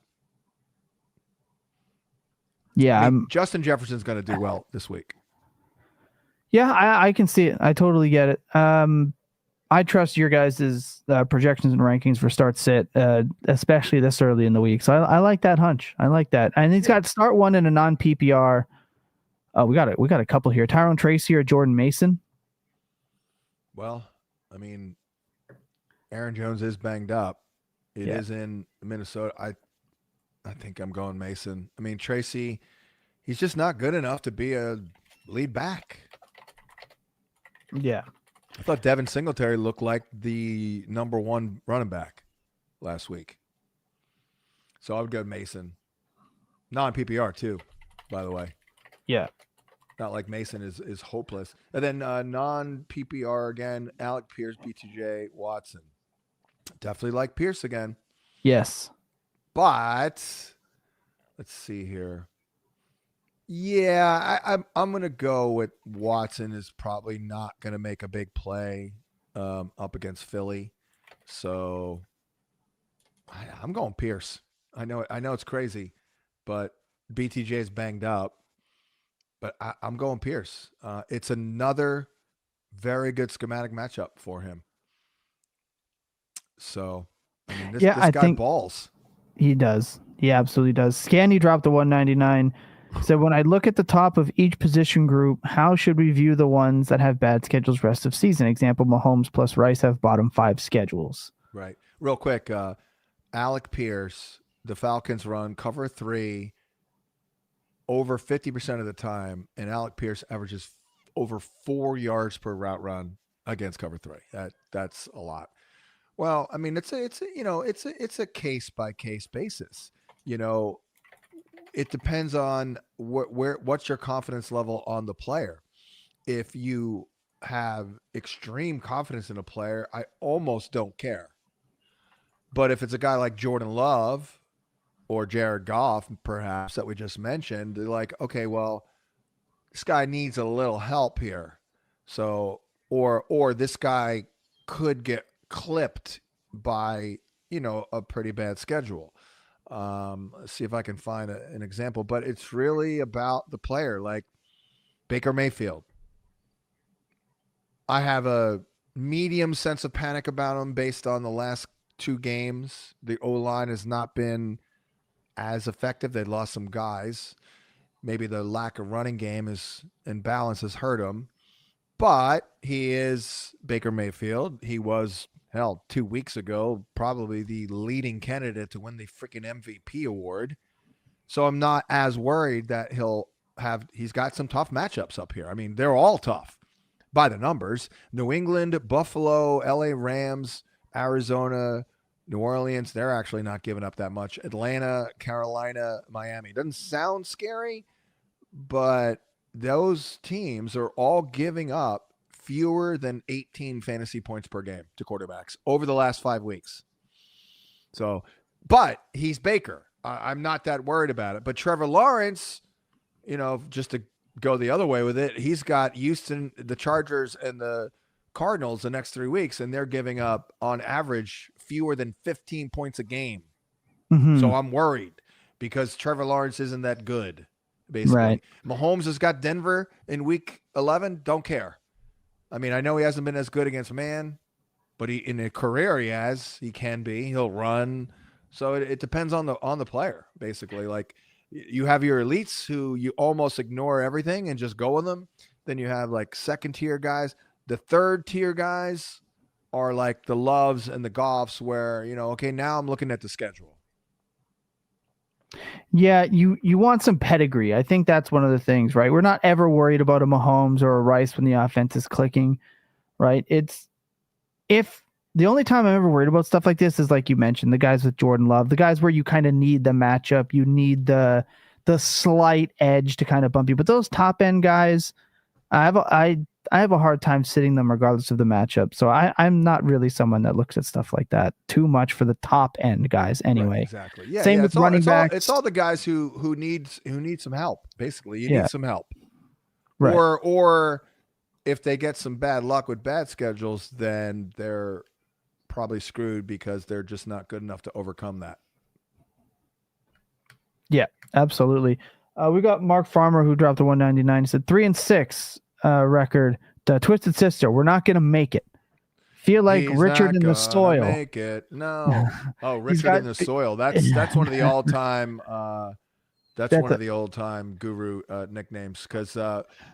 Yeah. Justin Jefferson's going to do well this week. Yeah, I can see it. I totally get it. I trust your guys' projections and rankings for start sit, especially this early in the week. So I like that hunch. I like that. And he's got start one in a non PPR. We got a couple here. Tyrone Tracy or Jordan Mason. Well, I mean, Aaron Jones is banged up. It is in Minnesota. I think I'm going Mason. I mean, Tracy, he's just not good enough to be a lead back. Yeah. I thought Devin Singletary looked like the number 1 running back last week. So I would go Mason. Non-PPR too, by the way. Yeah. Not like Mason is hopeless. And then non-PPR again, Alec Pierce, BTJ, Watson. Definitely like Pierce again. Yes. But let's see here. Yeah, I'm going to go with Watson is probably not going to make a big play up against Philly. So I'm going Pierce. I know it's crazy, but BTJ is banged up. But I'm going Pierce. It's another very good schematic matchup for him. So, I mean, this guy think balls. He does. He absolutely does. Scanny dropped the 199. So when I look at the top of each position group, how should we view the ones that have bad schedules rest of season? Example, Mahomes plus Rice have bottom 5 schedules. Right. Real quick, Alec Pierce, the Falcons run cover 3 over 50% of the time, and Alec Pierce averages over 4 yards per route run against cover 3. That's a lot. Well, I mean, it's a case by case basis. It depends on what's your confidence level on the player. If you have extreme confidence in a player, I almost don't care. But if it's a guy like Jordan Love or Jared Goff, perhaps, that we just mentioned, they're like, okay, well, this guy needs a little help here. So, or this guy could get clipped by, a pretty bad schedule. Let's see if I can find an example, but it's really about the player. Like Baker Mayfield, I have a medium sense of panic about him based on the last 2 games. The O-line has not been as effective. They lost some guys. Maybe the lack of running game and balance has hurt him. But he is Baker Mayfield. He was, 2 weeks ago, probably the leading candidate to win the freaking MVP award. So I'm not as worried that he's got some tough matchups up here. I mean, they're all tough by the numbers. New England, Buffalo, LA Rams, Arizona, New Orleans, they're actually not giving up that much. Atlanta, Carolina, Miami. Doesn't sound scary, but those teams are all giving up fewer than 18 fantasy points per game to quarterbacks over the last 5 weeks. So, but he's Baker. I'm not that worried about it. But Trevor Lawrence, just to go the other way with it, he's got Houston, the Chargers, and the Cardinals the next 3 weeks, and they're giving up on average fewer than 15 points a game. Mm-hmm. So I'm worried because Trevor Lawrence isn't that good, basically. Right. Mahomes has got Denver in week 11. Don't care. I mean, I know he hasn't been as good against man, but in a career he can be. He'll run. So it depends on the player, basically. Like you have your elites who you almost ignore everything and just go with them. Then you have like second tier guys. The third tier guys are like the Loves and the Goffs where, okay, now I'm looking at the schedule. Yeah, you want some pedigree. I think that's one of the things, right? We're not ever worried about a Mahomes or a Rice when the offense is clicking, right? If the only time I'm ever worried about stuff like this is like you mentioned, the guys with Jordan Love, the guys where you kind of need the matchup, you need the slight edge to kind of bump you. But those top end guys, I have a hard time sitting them regardless of the matchup. So I'm not really someone that looks at stuff like that too much for the top end guys anyway. Right, exactly. Yeah. Same with running backs. It's all the guys who need some help. Basically, you need some help. Right. Or if they get some bad luck with bad schedules, then they're probably screwed because they're just not good enough to overcome that. Yeah, absolutely. We got Mark Farmer who dropped the 199. He said 3-6 record. Twisted Sister, we're not going to make it. Feel like He's Richard in the soil. Make it. No. Oh, Richard in the soil. That's one of the all-time that's one of the old-time guru nicknames because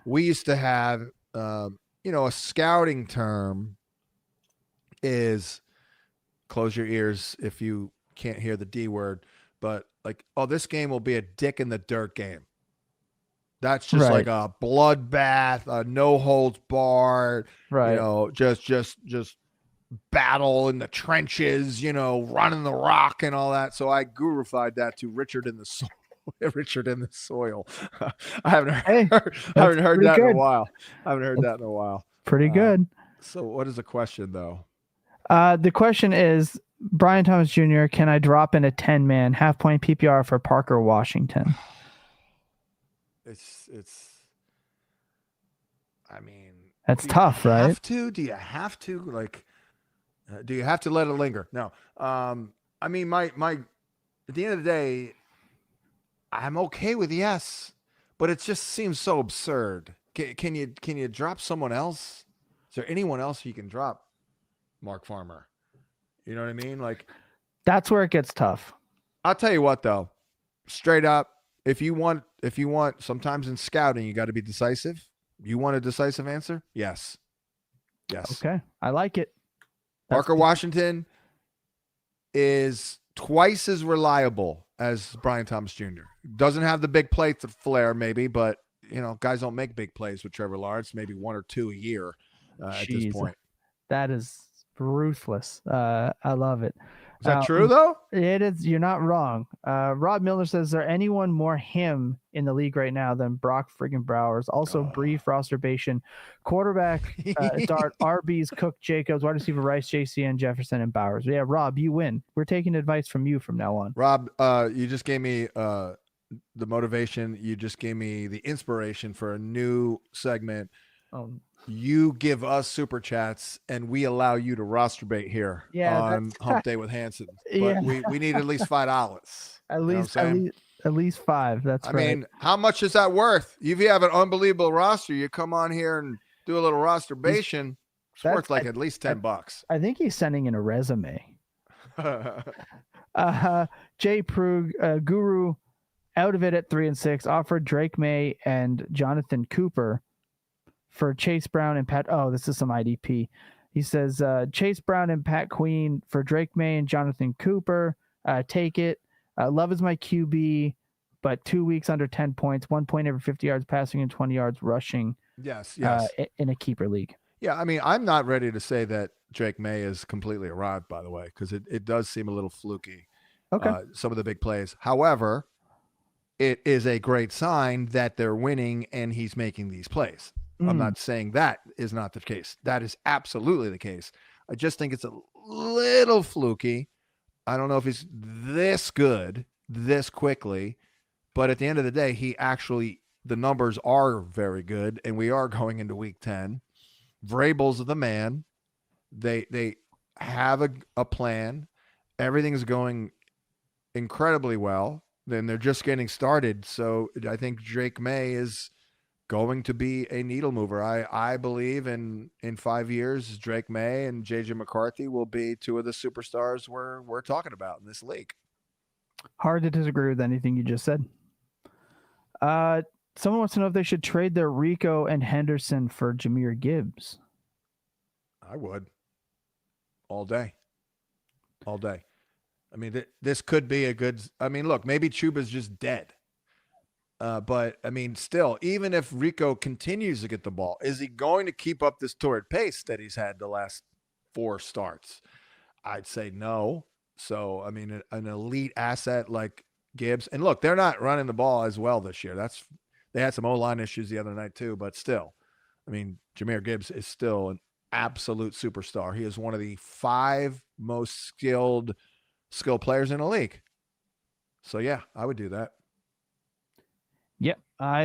we used to have a scouting term is close your ears if you can't hear the D word, but like, oh, this game will be a dick in the dirt game. That's just like a bloodbath, a no holds barred, right? Just battle in the trenches, running the rock and all that. So I gurufied that to Richard in the soil. Richard in the soil. I haven't heard that in a while. Pretty good. So what is the question though? The question is, Brian Thomas Jr., can I drop in a 10-man half-point PPR for Parker Washington? I mean, that's tough, right? Do you have to do you have to let it linger? No. I mean, my at the end of the day, I'm okay with yes, but it just seems so absurd. Can you drop someone else? Is there anyone else you can drop? Mark Farmer. You know what I mean? Like, that's where it gets tough. I'll tell you what though, straight up, if you want, sometimes in scouting, you got to be decisive. You want a decisive answer? Yes. Okay. I like it. Parker Washington is twice as reliable as Brian Thomas Jr. Doesn't have the big play flair maybe, but guys don't make big plays with Trevor Lawrence, maybe 1 or 2 a year at this point. That is ruthless. I love it. Is that true though? It is. You're not wrong. Rob Miller says, is there anyone more him in the league right now than Brock friggin' Browers? Also, brief rosterbation, quarterback, Dart, RBs, Cook, Jacobs, wide receiver, Rice, JCN, Jefferson, and Bowers. Yeah, Rob, you win. We're taking advice from you from now on. Rob, you just gave me the motivation. You just gave me the inspiration for a new segment. You give us super chats and we allow you to rosterbait here on Hump Day with Hansen. But we need at least $5. At least 5. That's right. I mean, how much is that worth? If you have an unbelievable roster, you come on here and do a little rosterbation. It's worth like at least $10. I think he's sending in a resume. Jay Prug, Guru, out of it at 3 and 6, offered Drake May and Jonathan Cooper for Chase Brown and Pat. Oh, this is some IDP. He says Chase Brown and Pat Queen for Drake May and Jonathan Cooper. Take it. Love is my QB, but 2 weeks under 10 points, 1 point every 50 yards passing and 20 yards rushing. Yes. In a keeper league. Yeah, I mean, I'm not ready to say that Drake May is completely arrived, by the way, because it does seem a little fluky. Okay. Some of the big plays. However, it is a great sign that they're winning and he's making these plays. I'm not saying that is not the case. That is absolutely the case. I just think it's a little fluky. I don't know if he's this good this quickly, but at the end of the day, the numbers are very good, and we are going into week 10. Vrabel's the man. They have a plan. Everything is going incredibly well. Then they're just getting started. So I think Drake May is going to be a needle mover. I believe in 5 years, Drake May and JJ McCarthy will be 2 of the superstars we're talking about in this league. Hard to disagree with anything you just said. Someone wants to know if they should trade their Rico and Henderson for Jahmyr Gibbs. I would. All day. I mean, this could be a good. I mean, look, maybe Chuba's just dead. But I mean, still, even if Rico continues to get the ball, is he going to keep up this torrid pace that he's had the last 4 starts? I'd say no. So, I mean, an elite asset like Gibbs, and look, they're not running the ball as well this year. They had some O-line issues the other night too, but still, I mean, Jahmyr Gibbs is still an absolute superstar. He is one of the 5 most skilled players in the league. So yeah, I would do that. Yep. I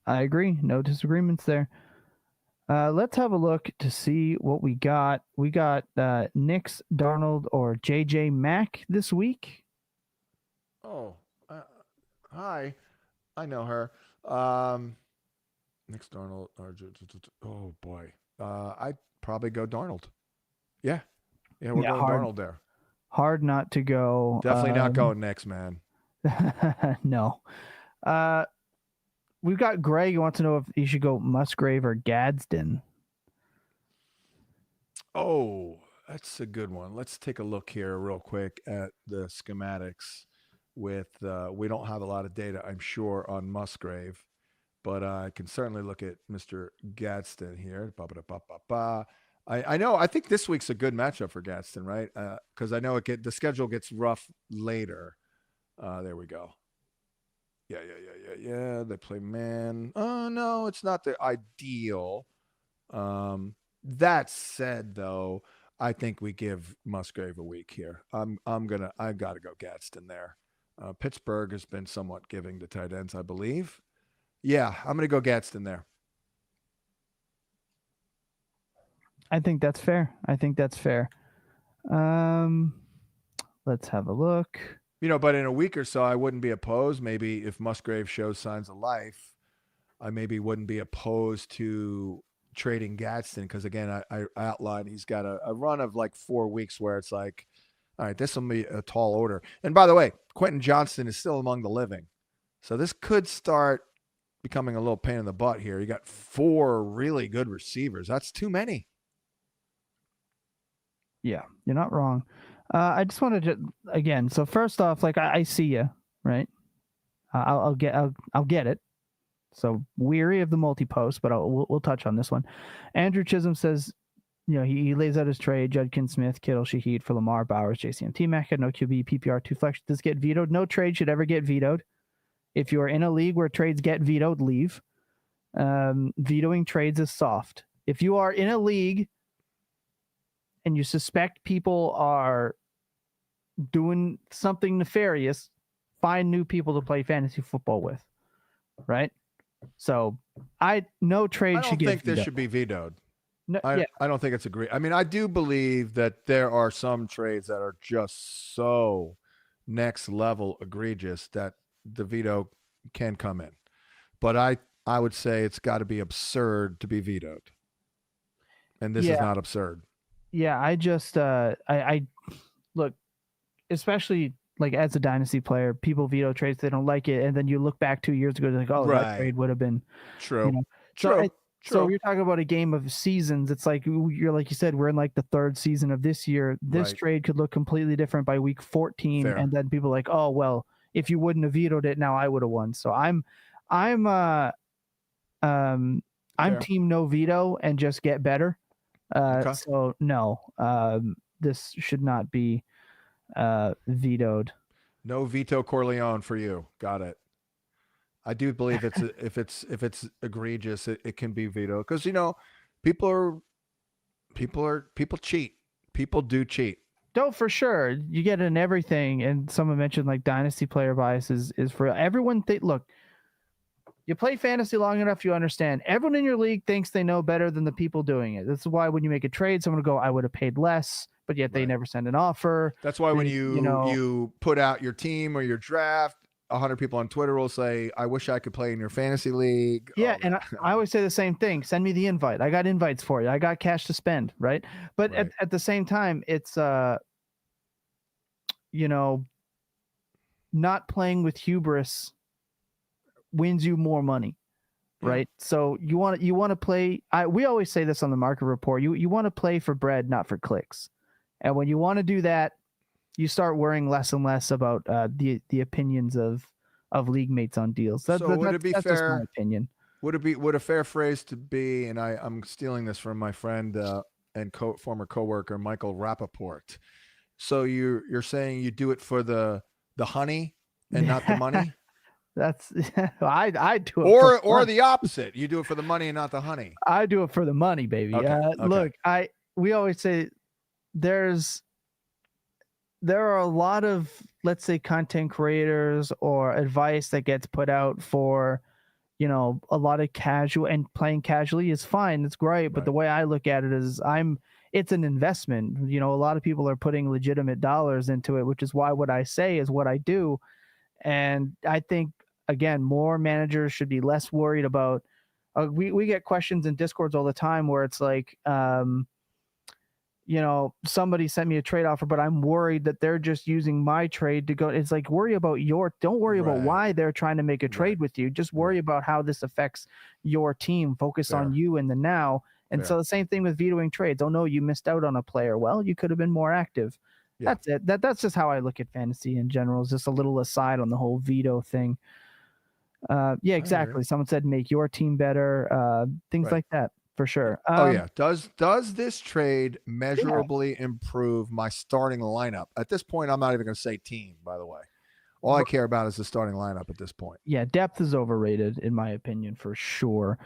agree. No disagreements there. Let's have a look to see what we got. We got Nix, Darnold, or JJ Mack this week. Oh, hi. I know her. Nix, Darnold. Oh boy. I'd probably go Darnold. Yeah, we're going Darnold there. Hard not to go. Definitely not going Nix, man. No. We've got Greg who wants to know if you should go Musgrave or Gadsden. Oh, that's a good one. Let's take a look here real quick at the schematics with we don't have a lot of data, I'm sure, on Musgrave, but I can certainly look at Mr. Gadsden here. I know. I think this week's a good matchup for Gadsden, right? Because I know the schedule gets rough later. There we go. Yeah. They play man. Oh no, it's not the ideal. That said, though, I think we give Musgrave a week here. I gotta go Gadsden there. Pittsburgh has been somewhat giving to tight ends, I believe. Yeah, I'm gonna go Gadsden there. I think that's fair. Let's have a look. But in a week or so, I wouldn't be opposed. Maybe if Musgrave shows signs of life, I maybe wouldn't be opposed to trading Gadsden because, again, I outlined he's got a run of like 4 weeks where it's like, all right, this will be a tall order. And by the way, Quentin Johnston is still among the living. So this could start becoming a little pain in the butt here. You got 4 really good receivers. That's too many. Yeah, you're not wrong. I just wanted to, again, so first off, like I see you, right? I'll get it. So weary of the multi-post, but we'll touch on this one. Andrew Chisholm says, he lays out his trade: Judkins, Smith, Kittle, Shaheed for Lamar, Bowers, JCM, T-Mac had no QB, PPR, 2 flex. Does get vetoed? No trade should ever get vetoed. If you are in a league where trades get vetoed, leave. Vetoing trades is soft. If you are in a league and you suspect people are doing something nefarious, find new people to play fantasy football with, right? So no trade should get vetoed. I don't think this should be vetoed. No, I don't think it's agreed. I mean, I do believe that there are some trades that are just so next level egregious that the veto can come in. But I would say it's got to be absurd to be vetoed. And this is not absurd. Yeah, I just I look, especially like as a dynasty player, people veto trades, they don't like it, and then you look back 2 years ago, like, that trade would have been true. True. So you're talking about a game of seasons. It's like like you said, we're in like the 3rd season of this year. This trade could look completely different by week 14, and then people are like, oh well, if you wouldn't have vetoed it, now I would have won. So I'm team no veto and just get better. So no, this should not be vetoed. No veto Corleone for you. Got it. I do believe if it's egregious, it can be vetoed because people cheat. People do cheat. No, for sure. You get in everything, and someone mentioned like dynasty player bias is for everyone. Look, you play fantasy long enough, you understand. Everyone in your league thinks they know better than the people doing it. This is why when you make a trade, someone will go, "I would have paid less," but yet they never send an offer. That's why when you put out your team or your draft, 100 people on Twitter will say, "I wish I could play in your fantasy league." Yeah, and I always say the same thing. Send me the invite. I got invites for you. I got cash to spend, right? But at the same time, it's not playing with hubris wins you more money, right? So you want to play. We always say this on the market report. You want to play for bread, not for clicks. And when you want to do that, you start worrying less and less about the opinions of league mates on deals. That's just my opinion. Would a fair phrase to be, and I'm stealing this from my friend and former coworker Michael Rappaport. So you're saying you do it for the honey and not the money? That's I do it or the opposite. You do it for the money and not the honey. I do it for the money, baby. Okay. Look, we always say there are a lot of, let's say, content creators or advice that gets put out for, a lot of casual, and playing casually is fine. It's great. But the way I look at it is it's an investment. A lot of people are putting legitimate dollars into it, which is why what I say is what I do. And I think, again, more managers should be less worried about, we get questions in Discords all the time where it's like, somebody sent me a trade offer, but I'm worried that they're just using my trade to go. It's like, don't worry about why they're trying to make a trade with you. Just worry about how this affects your team. Focus on you in the now. And so the same thing with vetoing trades. Oh no, you missed out on a player. Well, you could have been more active. Yeah. That's it. That's just how I look at fantasy in general. It's just a little aside on the whole veto thing. Yeah, exactly. Someone said make your team better. Things like that. for sure. Does this trade measurably improve my starting lineup? At this point, I'm not even going to say team, by the way. All I care about is the starting lineup at this point. Yeah, depth is overrated, in my opinion, for sure.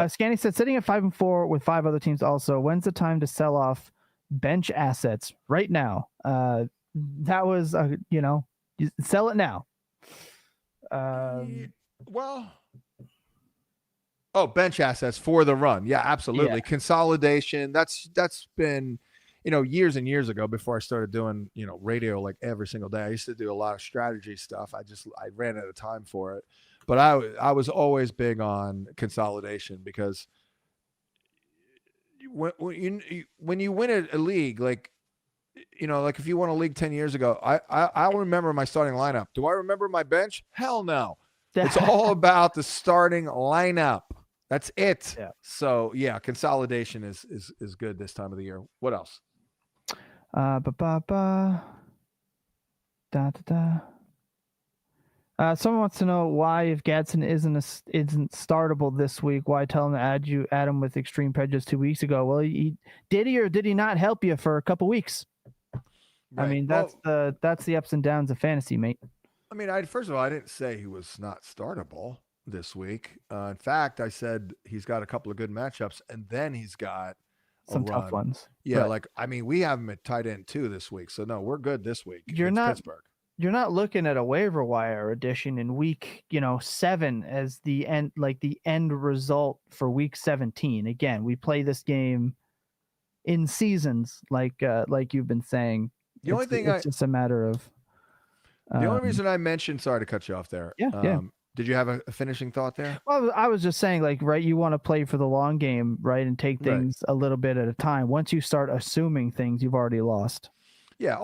Scanny said, sitting at 5-4 with 5 other teams also, when's the time to sell off bench assets? Right now. That was, sell it now. Bench assets for the run. Yeah, absolutely. Yeah. Consolidation. That's been, years and years ago before I started doing, radio like every single day. I used to do a lot of strategy stuff. I ran out of time for it. But I was always big on consolidation because when you win a league, like if you won a league 10 years ago, I remember my starting lineup. Do I remember my bench? Hell no. It's all about the starting lineup. That's it. Yeah. So yeah, consolidation is good this time of the year. What else? Someone wants to know why, if Gadsden isn't startable this week, why tell him to add him with extreme prejudice 2 weeks ago? Well, did he or did he not help you for a couple weeks? Right. I mean, that's the ups and downs of fantasy, mate. I mean, first of all, I didn't say he was not startable this week. In fact, I said he's got a couple of good matchups, and then he's got some tough ones. Yeah, right. We have him at tight end 2 this week, so no, we're good this week. Pittsburgh. You're not looking at a waiver wire addition in week 7 as the end result for week 17. Again, we play this game in seasons, like you've been saying. The only thing it's just a matter of. The only reason I mentioned, sorry to cut you off there. Yeah. Did you have a finishing thought there? Well, I was just saying, right, you want to play for the long game, right, and take things a little bit at a time. Once you start assuming things, you've already lost. Yeah,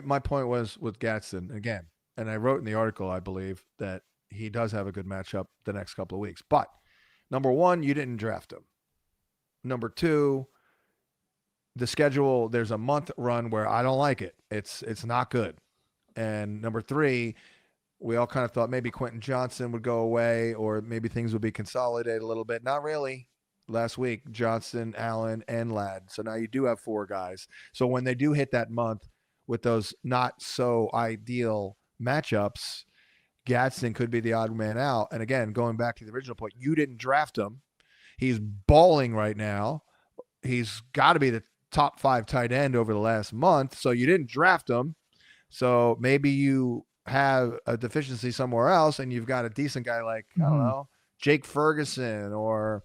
my point was with Gadsden again, and I wrote in the article, I believe, that he does have a good matchup the next couple of weeks. But number 1, you didn't draft him. Number 2, the schedule, there's a month run where I don't like it. It's not good. And number 3, we all kind of thought maybe Quentin Johnson would go away or maybe things would be consolidated a little bit. Not really. Last week, Johnson, Allen, and Ladd. So now you do have 4 guys. So when they do hit that month with those not so ideal matchups, Gadsden could be the odd man out. And again, going back to the original point, you didn't draft him. He's balling right now. He's got to be the top 5 tight end over the last month. So you didn't draft him. So maybe you have a deficiency somewhere else and you've got a decent guy like, I don't know, Jake Ferguson, or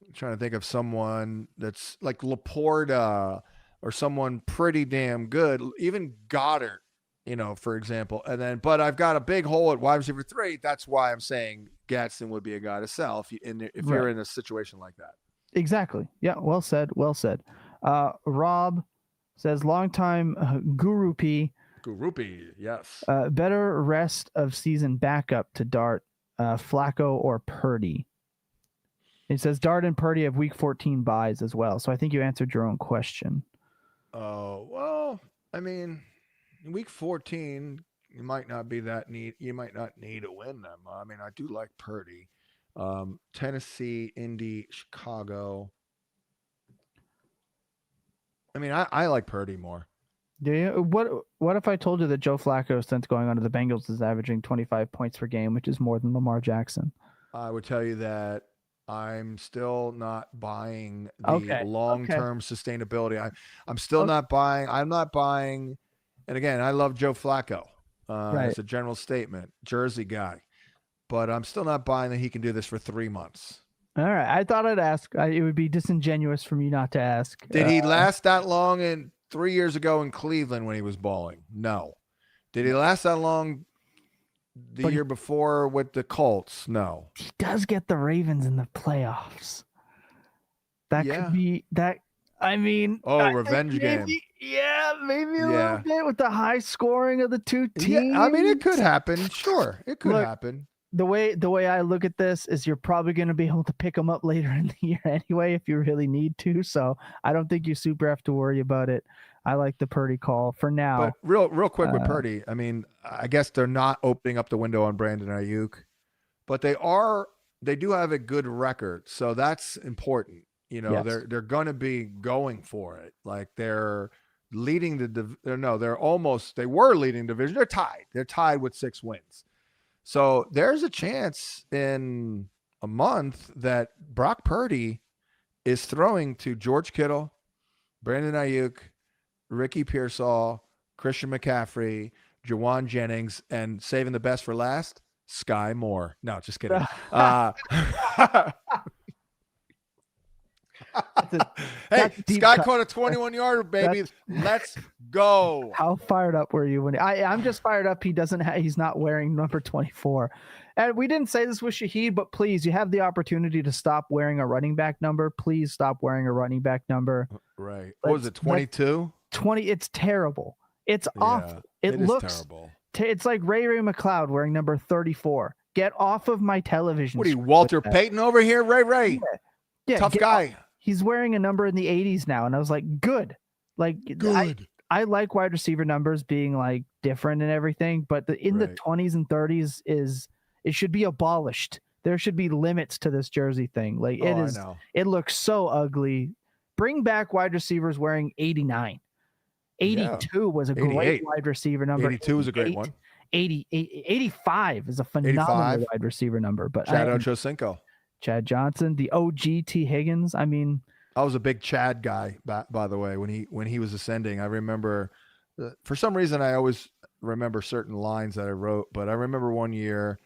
I'm trying to think of someone that's like Laporta or someone pretty damn good, even Goddard, for example. And then, but I've got a big hole at wide receiver 3. That's why I'm saying Gadsden would be a guy to sell if you're in a situation like that. Exactly. Yeah. Well said. Rob says, longtime Guru P. Yes. Better rest of season backup to Dart, Flacco or Purdy. It says Dart and Purdy have week 14 buys as well. So I think you answered your own question. Oh, well, I mean, week 14, you might not be that need. You might not need to win them. I mean, I do like Purdy. Tennessee, Indy, Chicago. I mean, I like Purdy more. Do you? What if I told you that Joe Flacco, since going on to the Bengals, is averaging 25 points per game, which is more than Lamar Jackson? I would tell you that I'm still not buying the long-term sustainability. I'm still not buying. I'm not buying. And again, I love Joe Flacco. It's a general statement, Jersey guy, but I'm still not buying that he can do this for 3 months. All right. I thought I'd ask. It would be disingenuous for me not to ask. Did he last that long in 3 years ago in Cleveland when he was balling? No. Did he last that long the year before with the Colts? No. He does get the Ravens in the playoffs. That could be that. I mean, revenge game. Yeah, maybe a little bit with the high scoring of the two teams. Yeah, I mean, it could happen. Sure, it could happen. The way I look at this is you're probably going to be able to pick them up later in the year anyway if you really need to. So I don't think you super have to worry about it. I like the Purdy call for now. But real quick with Purdy, I mean, I guess they're not opening up the window on Brandon Ayuk, but they are they do have a good record, so that's important. Yes. They're going to be going for it. Like they're leading they were leading division. They're tied. They're tied with 6 wins. So there's a chance in a month that Brock Purdy is throwing to George Kittle, Brandon Ayuk, Ricky Pearsall, Christian McCaffrey, Jawan Jennings, and saving the best for last, Sky Moore. No, just kidding. Hey, Sky caught a 21-yarder, baby. Let's go. How fired up were you when I'm just fired up? He's not wearing number 24. And we didn't say this with Shaheed, but please, you have the opportunity to stop wearing a running back number. Please stop wearing a running back number. Right. What was it, 22? 20. It's terrible. It's awful. It looks terrible. It's like Ray McLeod wearing number 34. Get off of my television. What are you, Walter Payton over here? Ray. Yeah, tough guy. He's wearing a number in the 80s now, and I was like, good. Like, good. I like wide receiver numbers being like different and everything, but the 20s and 30s it should be abolished. There should be limits to this jersey thing. Like it looks so ugly. Bring back wide receivers wearing 89. 82 was a 88. Great wide receiver number. 82 was a great one. 85 is a phenomenal wide receiver number. But Chad Ochocinco. Chad Johnson, the OG T. Higgins. I mean, I was a big Chad guy, by the way, when he was ascending. I remember, for some reason, I always remember certain lines that I wrote, but I remember one year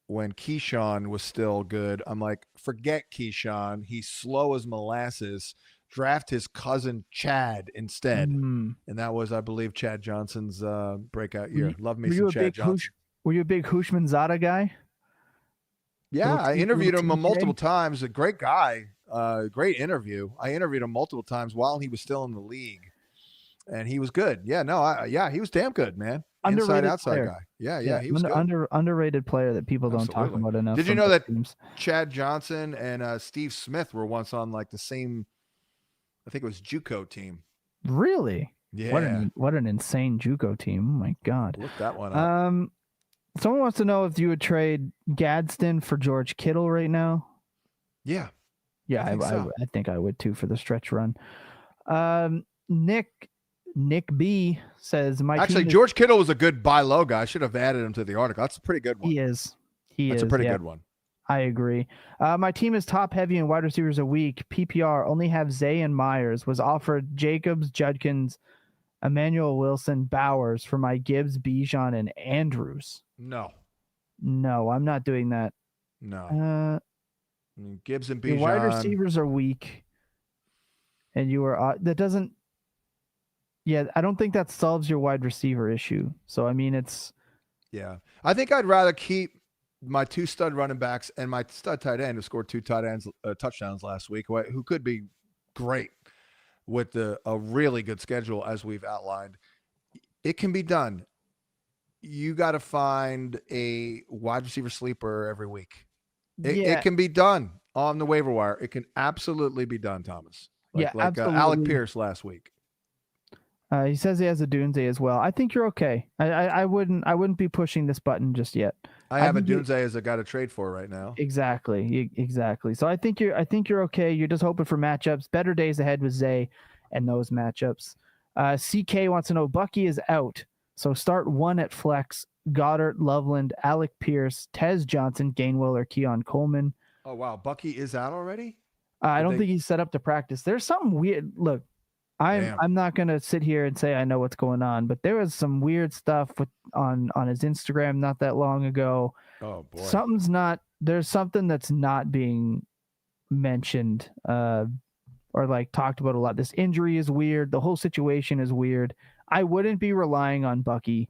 when Keyshawn was still good. I'm like, forget Keyshawn. He's slow as molasses. Draft his cousin Chad instead. And that was, I believe, Chad Johnson's breakout year. Love me some Chad Johnson. Were you a big Hushmanzada guy? Yeah, I interviewed him multiple times. A great guy, great interview. I interviewed him multiple times while he was still in the league, and he was good. Yeah, he was damn good, man. Underrated outside player. guy. Yeah, he was good. Underrated player that people don't talk about enough. Did you know that Chad Johnson and Steve Smith were once on like the same, I think it was JUCO team. Really? Yeah. What an insane JUCO team. Oh my God. Look that one up. Someone wants to know if you would trade Gadsden for George Kittle right now. Yeah. Yeah, I think I would too for the stretch run. Nick B says George Kittle was a good buy low guy. I should have added him to the article. That's a pretty good one. He is. That's a pretty good one. I agree. My team is top heavy in wide receivers a week. PPR only have Zay and Myers. Was offered Jacobs, Judkins, Emmanuel Wilson, Bowers for my Gibbs, Bijan, and Andrews. No, I'm not doing that. No. Gibbs and Bijan. Wide receivers are weak, and you are that doesn't. Yeah, I don't think that solves your wide receiver issue. So I mean, it's. Yeah, I think I'd rather keep my 2 stud running backs and my stud tight end who scored 2 touchdowns last week, who could be great with a really good schedule as we've outlined. It can be done. You got to find a wide receiver sleeper every week. It can be done on the waiver wire. It can absolutely be done, Thomas. Like Alec Pierce last week. He says he has a Dunze as well. I think you're okay. I wouldn't be pushing this button just yet. I have a Dunze as a guy to trade for right now. Exactly. So I think you're okay. You're just hoping for matchups. Better days ahead with Zay and those matchups. CK wants to know Bucky is out. So start 1 at flex. Goddard, Loveland, Alec Pierce, Tez Johnson, Gainwell, or Keon Coleman. Oh, wow. Bucky is out already? I don't think he's set up to practice. There's something weird. Look, I'm not going to sit here and say I know what's going on, but there was some weird stuff on his Instagram not that long ago. Oh, boy. There's something that's not being mentioned or like talked about a lot. This injury is weird. The whole situation is weird. I wouldn't be relying on Bucky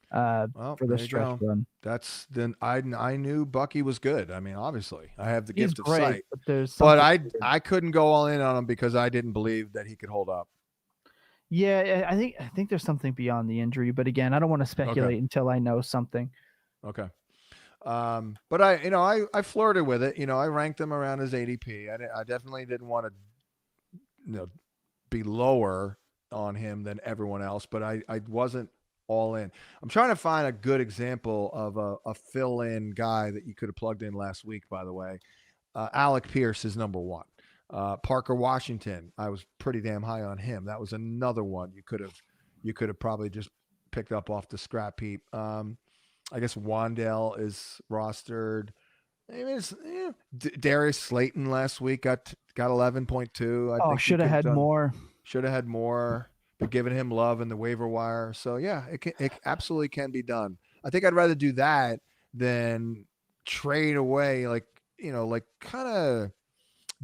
for the stretch run. I knew Bucky was good. I mean, obviously, I have the gift of sight, but I couldn't go all in on him because I didn't believe that he could hold up. Yeah, I think there's something beyond the injury, but again, I don't want to speculate until I know something. Okay. But I flirted with it. I ranked him around his ADP. I definitely didn't want to, be lower on him than everyone else, but I wasn't all in. I'm trying to find a good example of a fill-in guy that you could have plugged in last week, by the way. Alec Pierce is number one. Parker Washington, I was pretty damn high on him. That was another one you could have probably just picked up off the scrap heap. I guess Wandale is rostered. I mean, Darius Slayton last week got 11.2. I think should have had more. Should have had more. But giving him love in the waiver wire. So yeah, it absolutely can be done. I think I'd rather do that than trade away, like kind of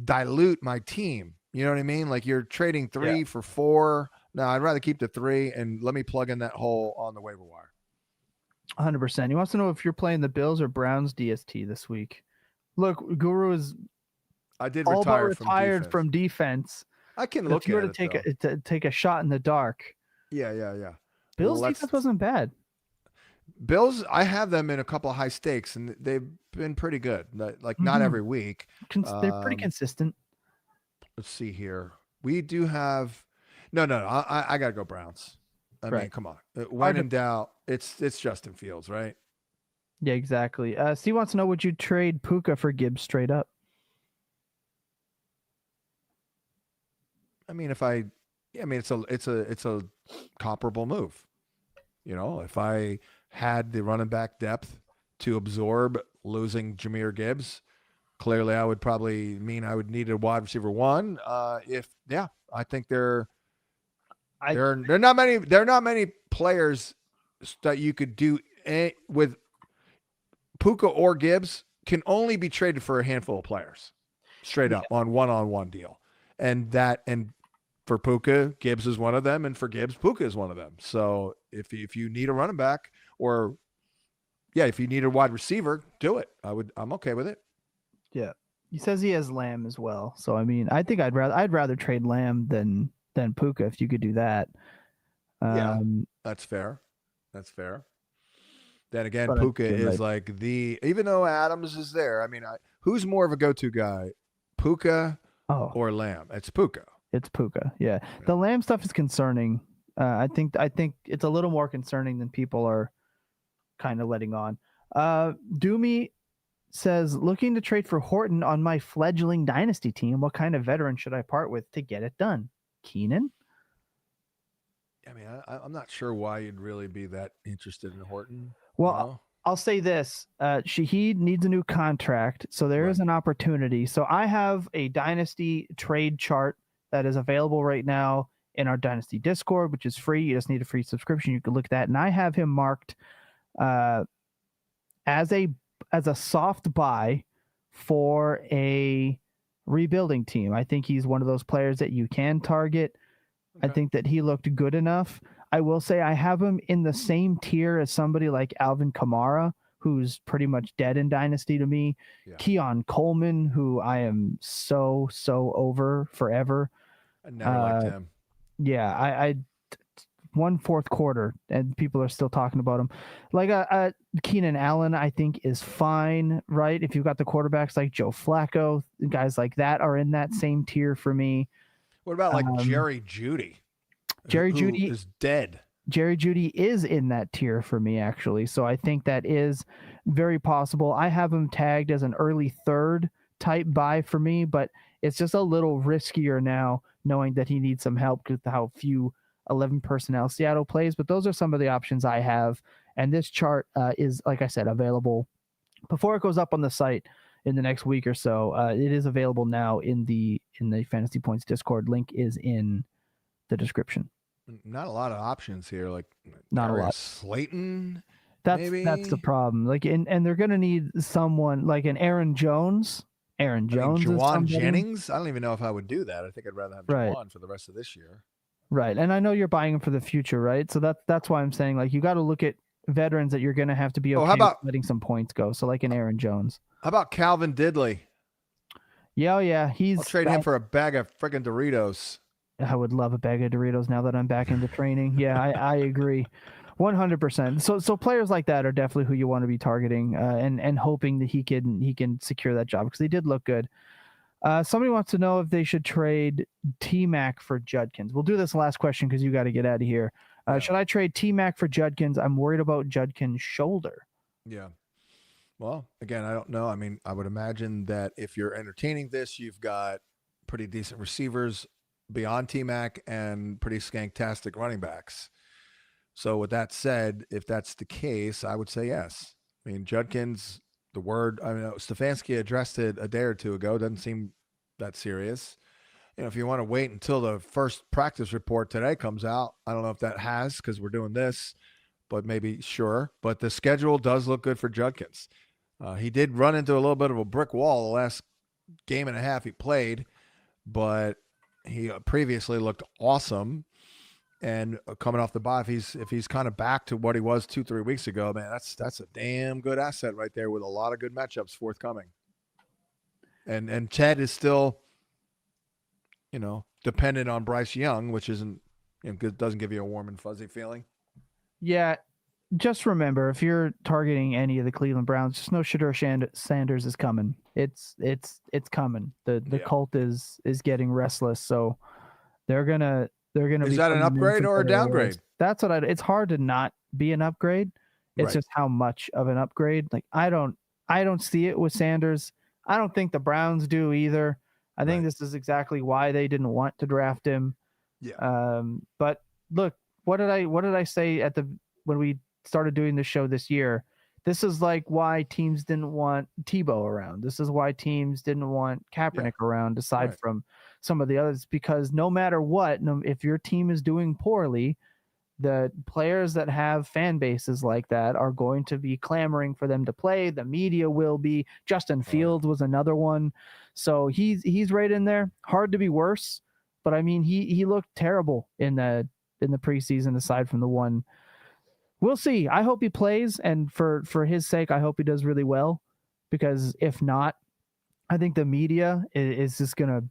dilute my team. You know what I mean? Like you're trading 3 for 4. No, I'd rather keep the 3 and let me plug in that hole on the waiver wire. 100%. He wants to know if you're playing the Bills or Browns DST this week. Look, Guru is retired from defense. I can look at it. If you were to take a shot in the dark. Yeah. Bills defense wasn't bad. Bills, I have them in a couple of high stakes, and they've been pretty good. Like not every week. They're pretty consistent. Let's see here. We do have no. I gotta go Browns. I mean, come on. When in doubt, it's Justin Fields, right? Yeah, exactly. Steve wants to know: would you trade Puka for Gibbs straight up? I mean, it's a comparable move. If I had the running back depth to absorb losing Jahmyr Gibbs, clearly I would probably I would need a wide receiver 1. I think there are not many players that you could do with Puka or Gibbs can only be traded for a handful of players straight up on one-on-one deal. And for Puka, Gibbs is one of them, and for Gibbs, Puka is one of them. So if you need a running back, or if you need a wide receiver, do it. I'm okay with it. Yeah, he says he has Lamb as well. So I mean, I think I'd rather trade Lamb than Puka if you could do that. That's fair. Then again, Puka is like even though Adams is there. I mean, who's more of a go-to guy, Puka or Lamb? It's Puka. It's Puka. Yeah. The Lamb stuff is concerning. I think it's a little more concerning than people are kind of letting on. Doomy says, looking to trade for Horton on my fledgling Dynasty team. What kind of veteran should I part with to get it done? Keenan? I mean, I'm not sure why you'd really be that interested in Horton. Well, I'll say this. Shaheed needs a new contract, so there is an opportunity. So I have a Dynasty trade chart that is available right now in our Dynasty Discord, which is free. You just need a free subscription. You can look at that. And I have him marked as a soft buy for a rebuilding team. I think he's one of those players that you can target. Okay. I think that he looked good enough. I will say I have him in the same tier as somebody like Alvin Kamara, who's pretty much dead in Dynasty to me. Yeah. Keon Coleman, who I am so over forever. I never liked him. Yeah, I won fourth quarter, and people are still talking about him. Like Keenan Allen, I think is fine, right? If you've got the quarterbacks like Joe Flacco, guys like that are in that same tier for me. What about like Jerry Jeudy? Jerry Jeudy is dead. Jerry Jeudy is in that tier for me, actually. So I think that is very possible. I have him tagged as an early third type buy for me, but it's just a little riskier now, knowing that he needs some help because of how few 11 personnel Seattle plays. But those are some of the options I have. And this chart is, like I said, available before it goes up on the site in the next week or so. It is available now in the Fantasy Points Discord. Link is in the description. Not a lot of options here. Like not a lot. Slayton. That's the problem. Like, and they're gonna need someone like an Aaron Jones. Juwan Jennings. I don't even know if I would do that. I think I'd rather have Juwan for the rest of this year. Right, and I know you're buying him for the future, right? So that's why I'm saying like you got to look at veterans that you're gonna have to be okay with letting some points go. So like an Aaron Jones. How about Calvin Diddley? Yeah, I'll trade him for a bag of freaking Doritos. I would love a bag of Doritos now that I'm back into training. Yeah, I agree. 100%. So players like that are definitely who you want to be targeting and hoping that he can secure that job because they did look good. Somebody wants to know if they should trade T-Mac for Judkins. We'll do this last question because you got to get out of here. Should I trade T-Mac for Judkins? I'm worried about Judkins' shoulder. Yeah. Well, again, I don't know. I mean, I would imagine that if you're entertaining this, you've got pretty decent receivers beyond T-Mac and pretty skanktastic running backs. So with that said, if that's the case, I would say yes. I mean, Judkins, Stefanski addressed it a day or two ago. Doesn't seem that serious. If you want to wait until the first practice report today comes out, I don't know if that has, because we're doing this, but maybe sure. But the schedule does look good for Judkins. He did run into a little bit of a brick wall the last game and a half he played, but he previously looked awesome. And coming off the bye, if he's kind of back to what he was 2-3 weeks ago, man, that's a damn good asset right there with a lot of good matchups forthcoming. And Ted is still, dependent on Bryce Young, which isn't, doesn't give you a warm and fuzzy feeling. Yeah. Just remember, if you're targeting any of the Cleveland Browns, just know Shedeur Sanders is coming. It's coming. The cult is getting restless, so they're gonna. Is that an upgrade or a downgrade? That's what it's hard to not be an upgrade. It's just how much of an upgrade. Like I don't see it with Sanders. I don't think the Browns do either. I think this is exactly why they didn't want to draft him. Yeah. But look, what did I say when we started doing this show this year? This is like why teams didn't want Tebow around. This is why teams didn't want Kaepernick around, aside from some of the others, because no matter what, if your team is doing poorly, the players that have fan bases like that are going to be clamoring for them to play. The media will be. Justin Fields was another one. So he's right in there. Hard to be worse. But I mean, he looked terrible in the preseason, aside from the one. We'll see. I hope he plays, and for his sake, I hope he does really well, because if not, I think the media is just going to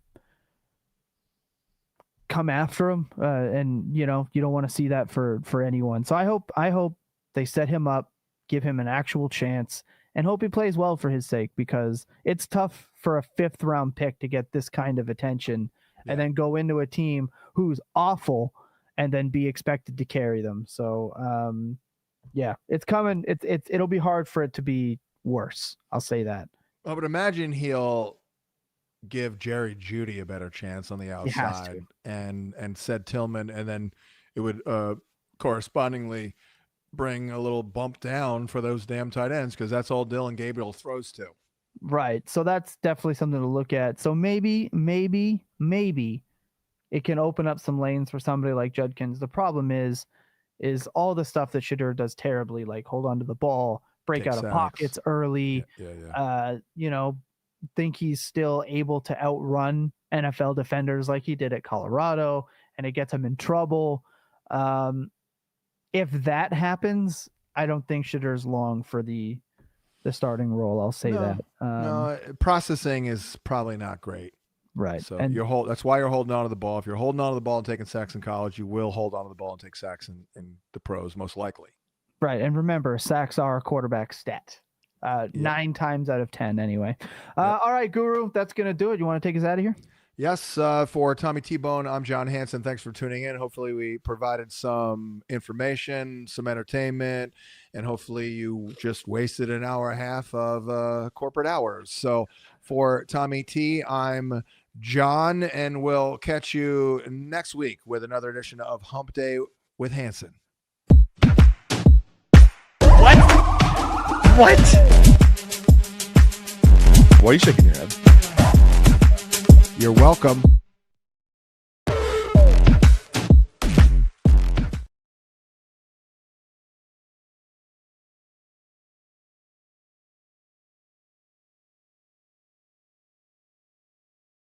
come after him, and you don't want to see that for anyone. So I hope they set him up, give him an actual chance, and hope he plays well for his sake, because it's tough for a 5th round pick to get this kind of attention and then go into a team who's awful and then be expected to carry them. So it's coming. It'll be hard for it to be worse. I'll say that. I would imagine he'll give Jerry Jeudy a better chance on the outside and said Tillman, and then it would correspondingly bring a little bump down for those damn tight ends, because that's all Dylan Gabriel throws to. Right. So that's definitely something to look at. So maybe it can open up some lanes for somebody like Judkins. The problem is all the stuff that Shedeur does terribly, like hold on to the ball, break out of pockets early, think he's still able to outrun NFL defenders like he did at Colorado, and it gets him in trouble. If that happens, I don't think Shedeur's long for the starting role. I'll say that. No, processing is probably not great. Right. So that's why you're holding on to the ball. If you're holding on to the ball and taking sacks in college, you will hold on to the ball and take sacks in the pros, most likely. Right. And remember, sacks are a quarterback stat. 9 times out of 10 anyway. All right, Guru, that's going to do it. You want to take us out of here? Yes. For Tommy T-Bone, I'm John Hansen. Thanks for tuning in. Hopefully we provided some information, some entertainment, and hopefully you just wasted an hour and a half of corporate hours. So for Tommy T, I'm John, and we'll catch you next week with another edition of Hump Day with Hansen. What? Why are you shaking your head? You're welcome.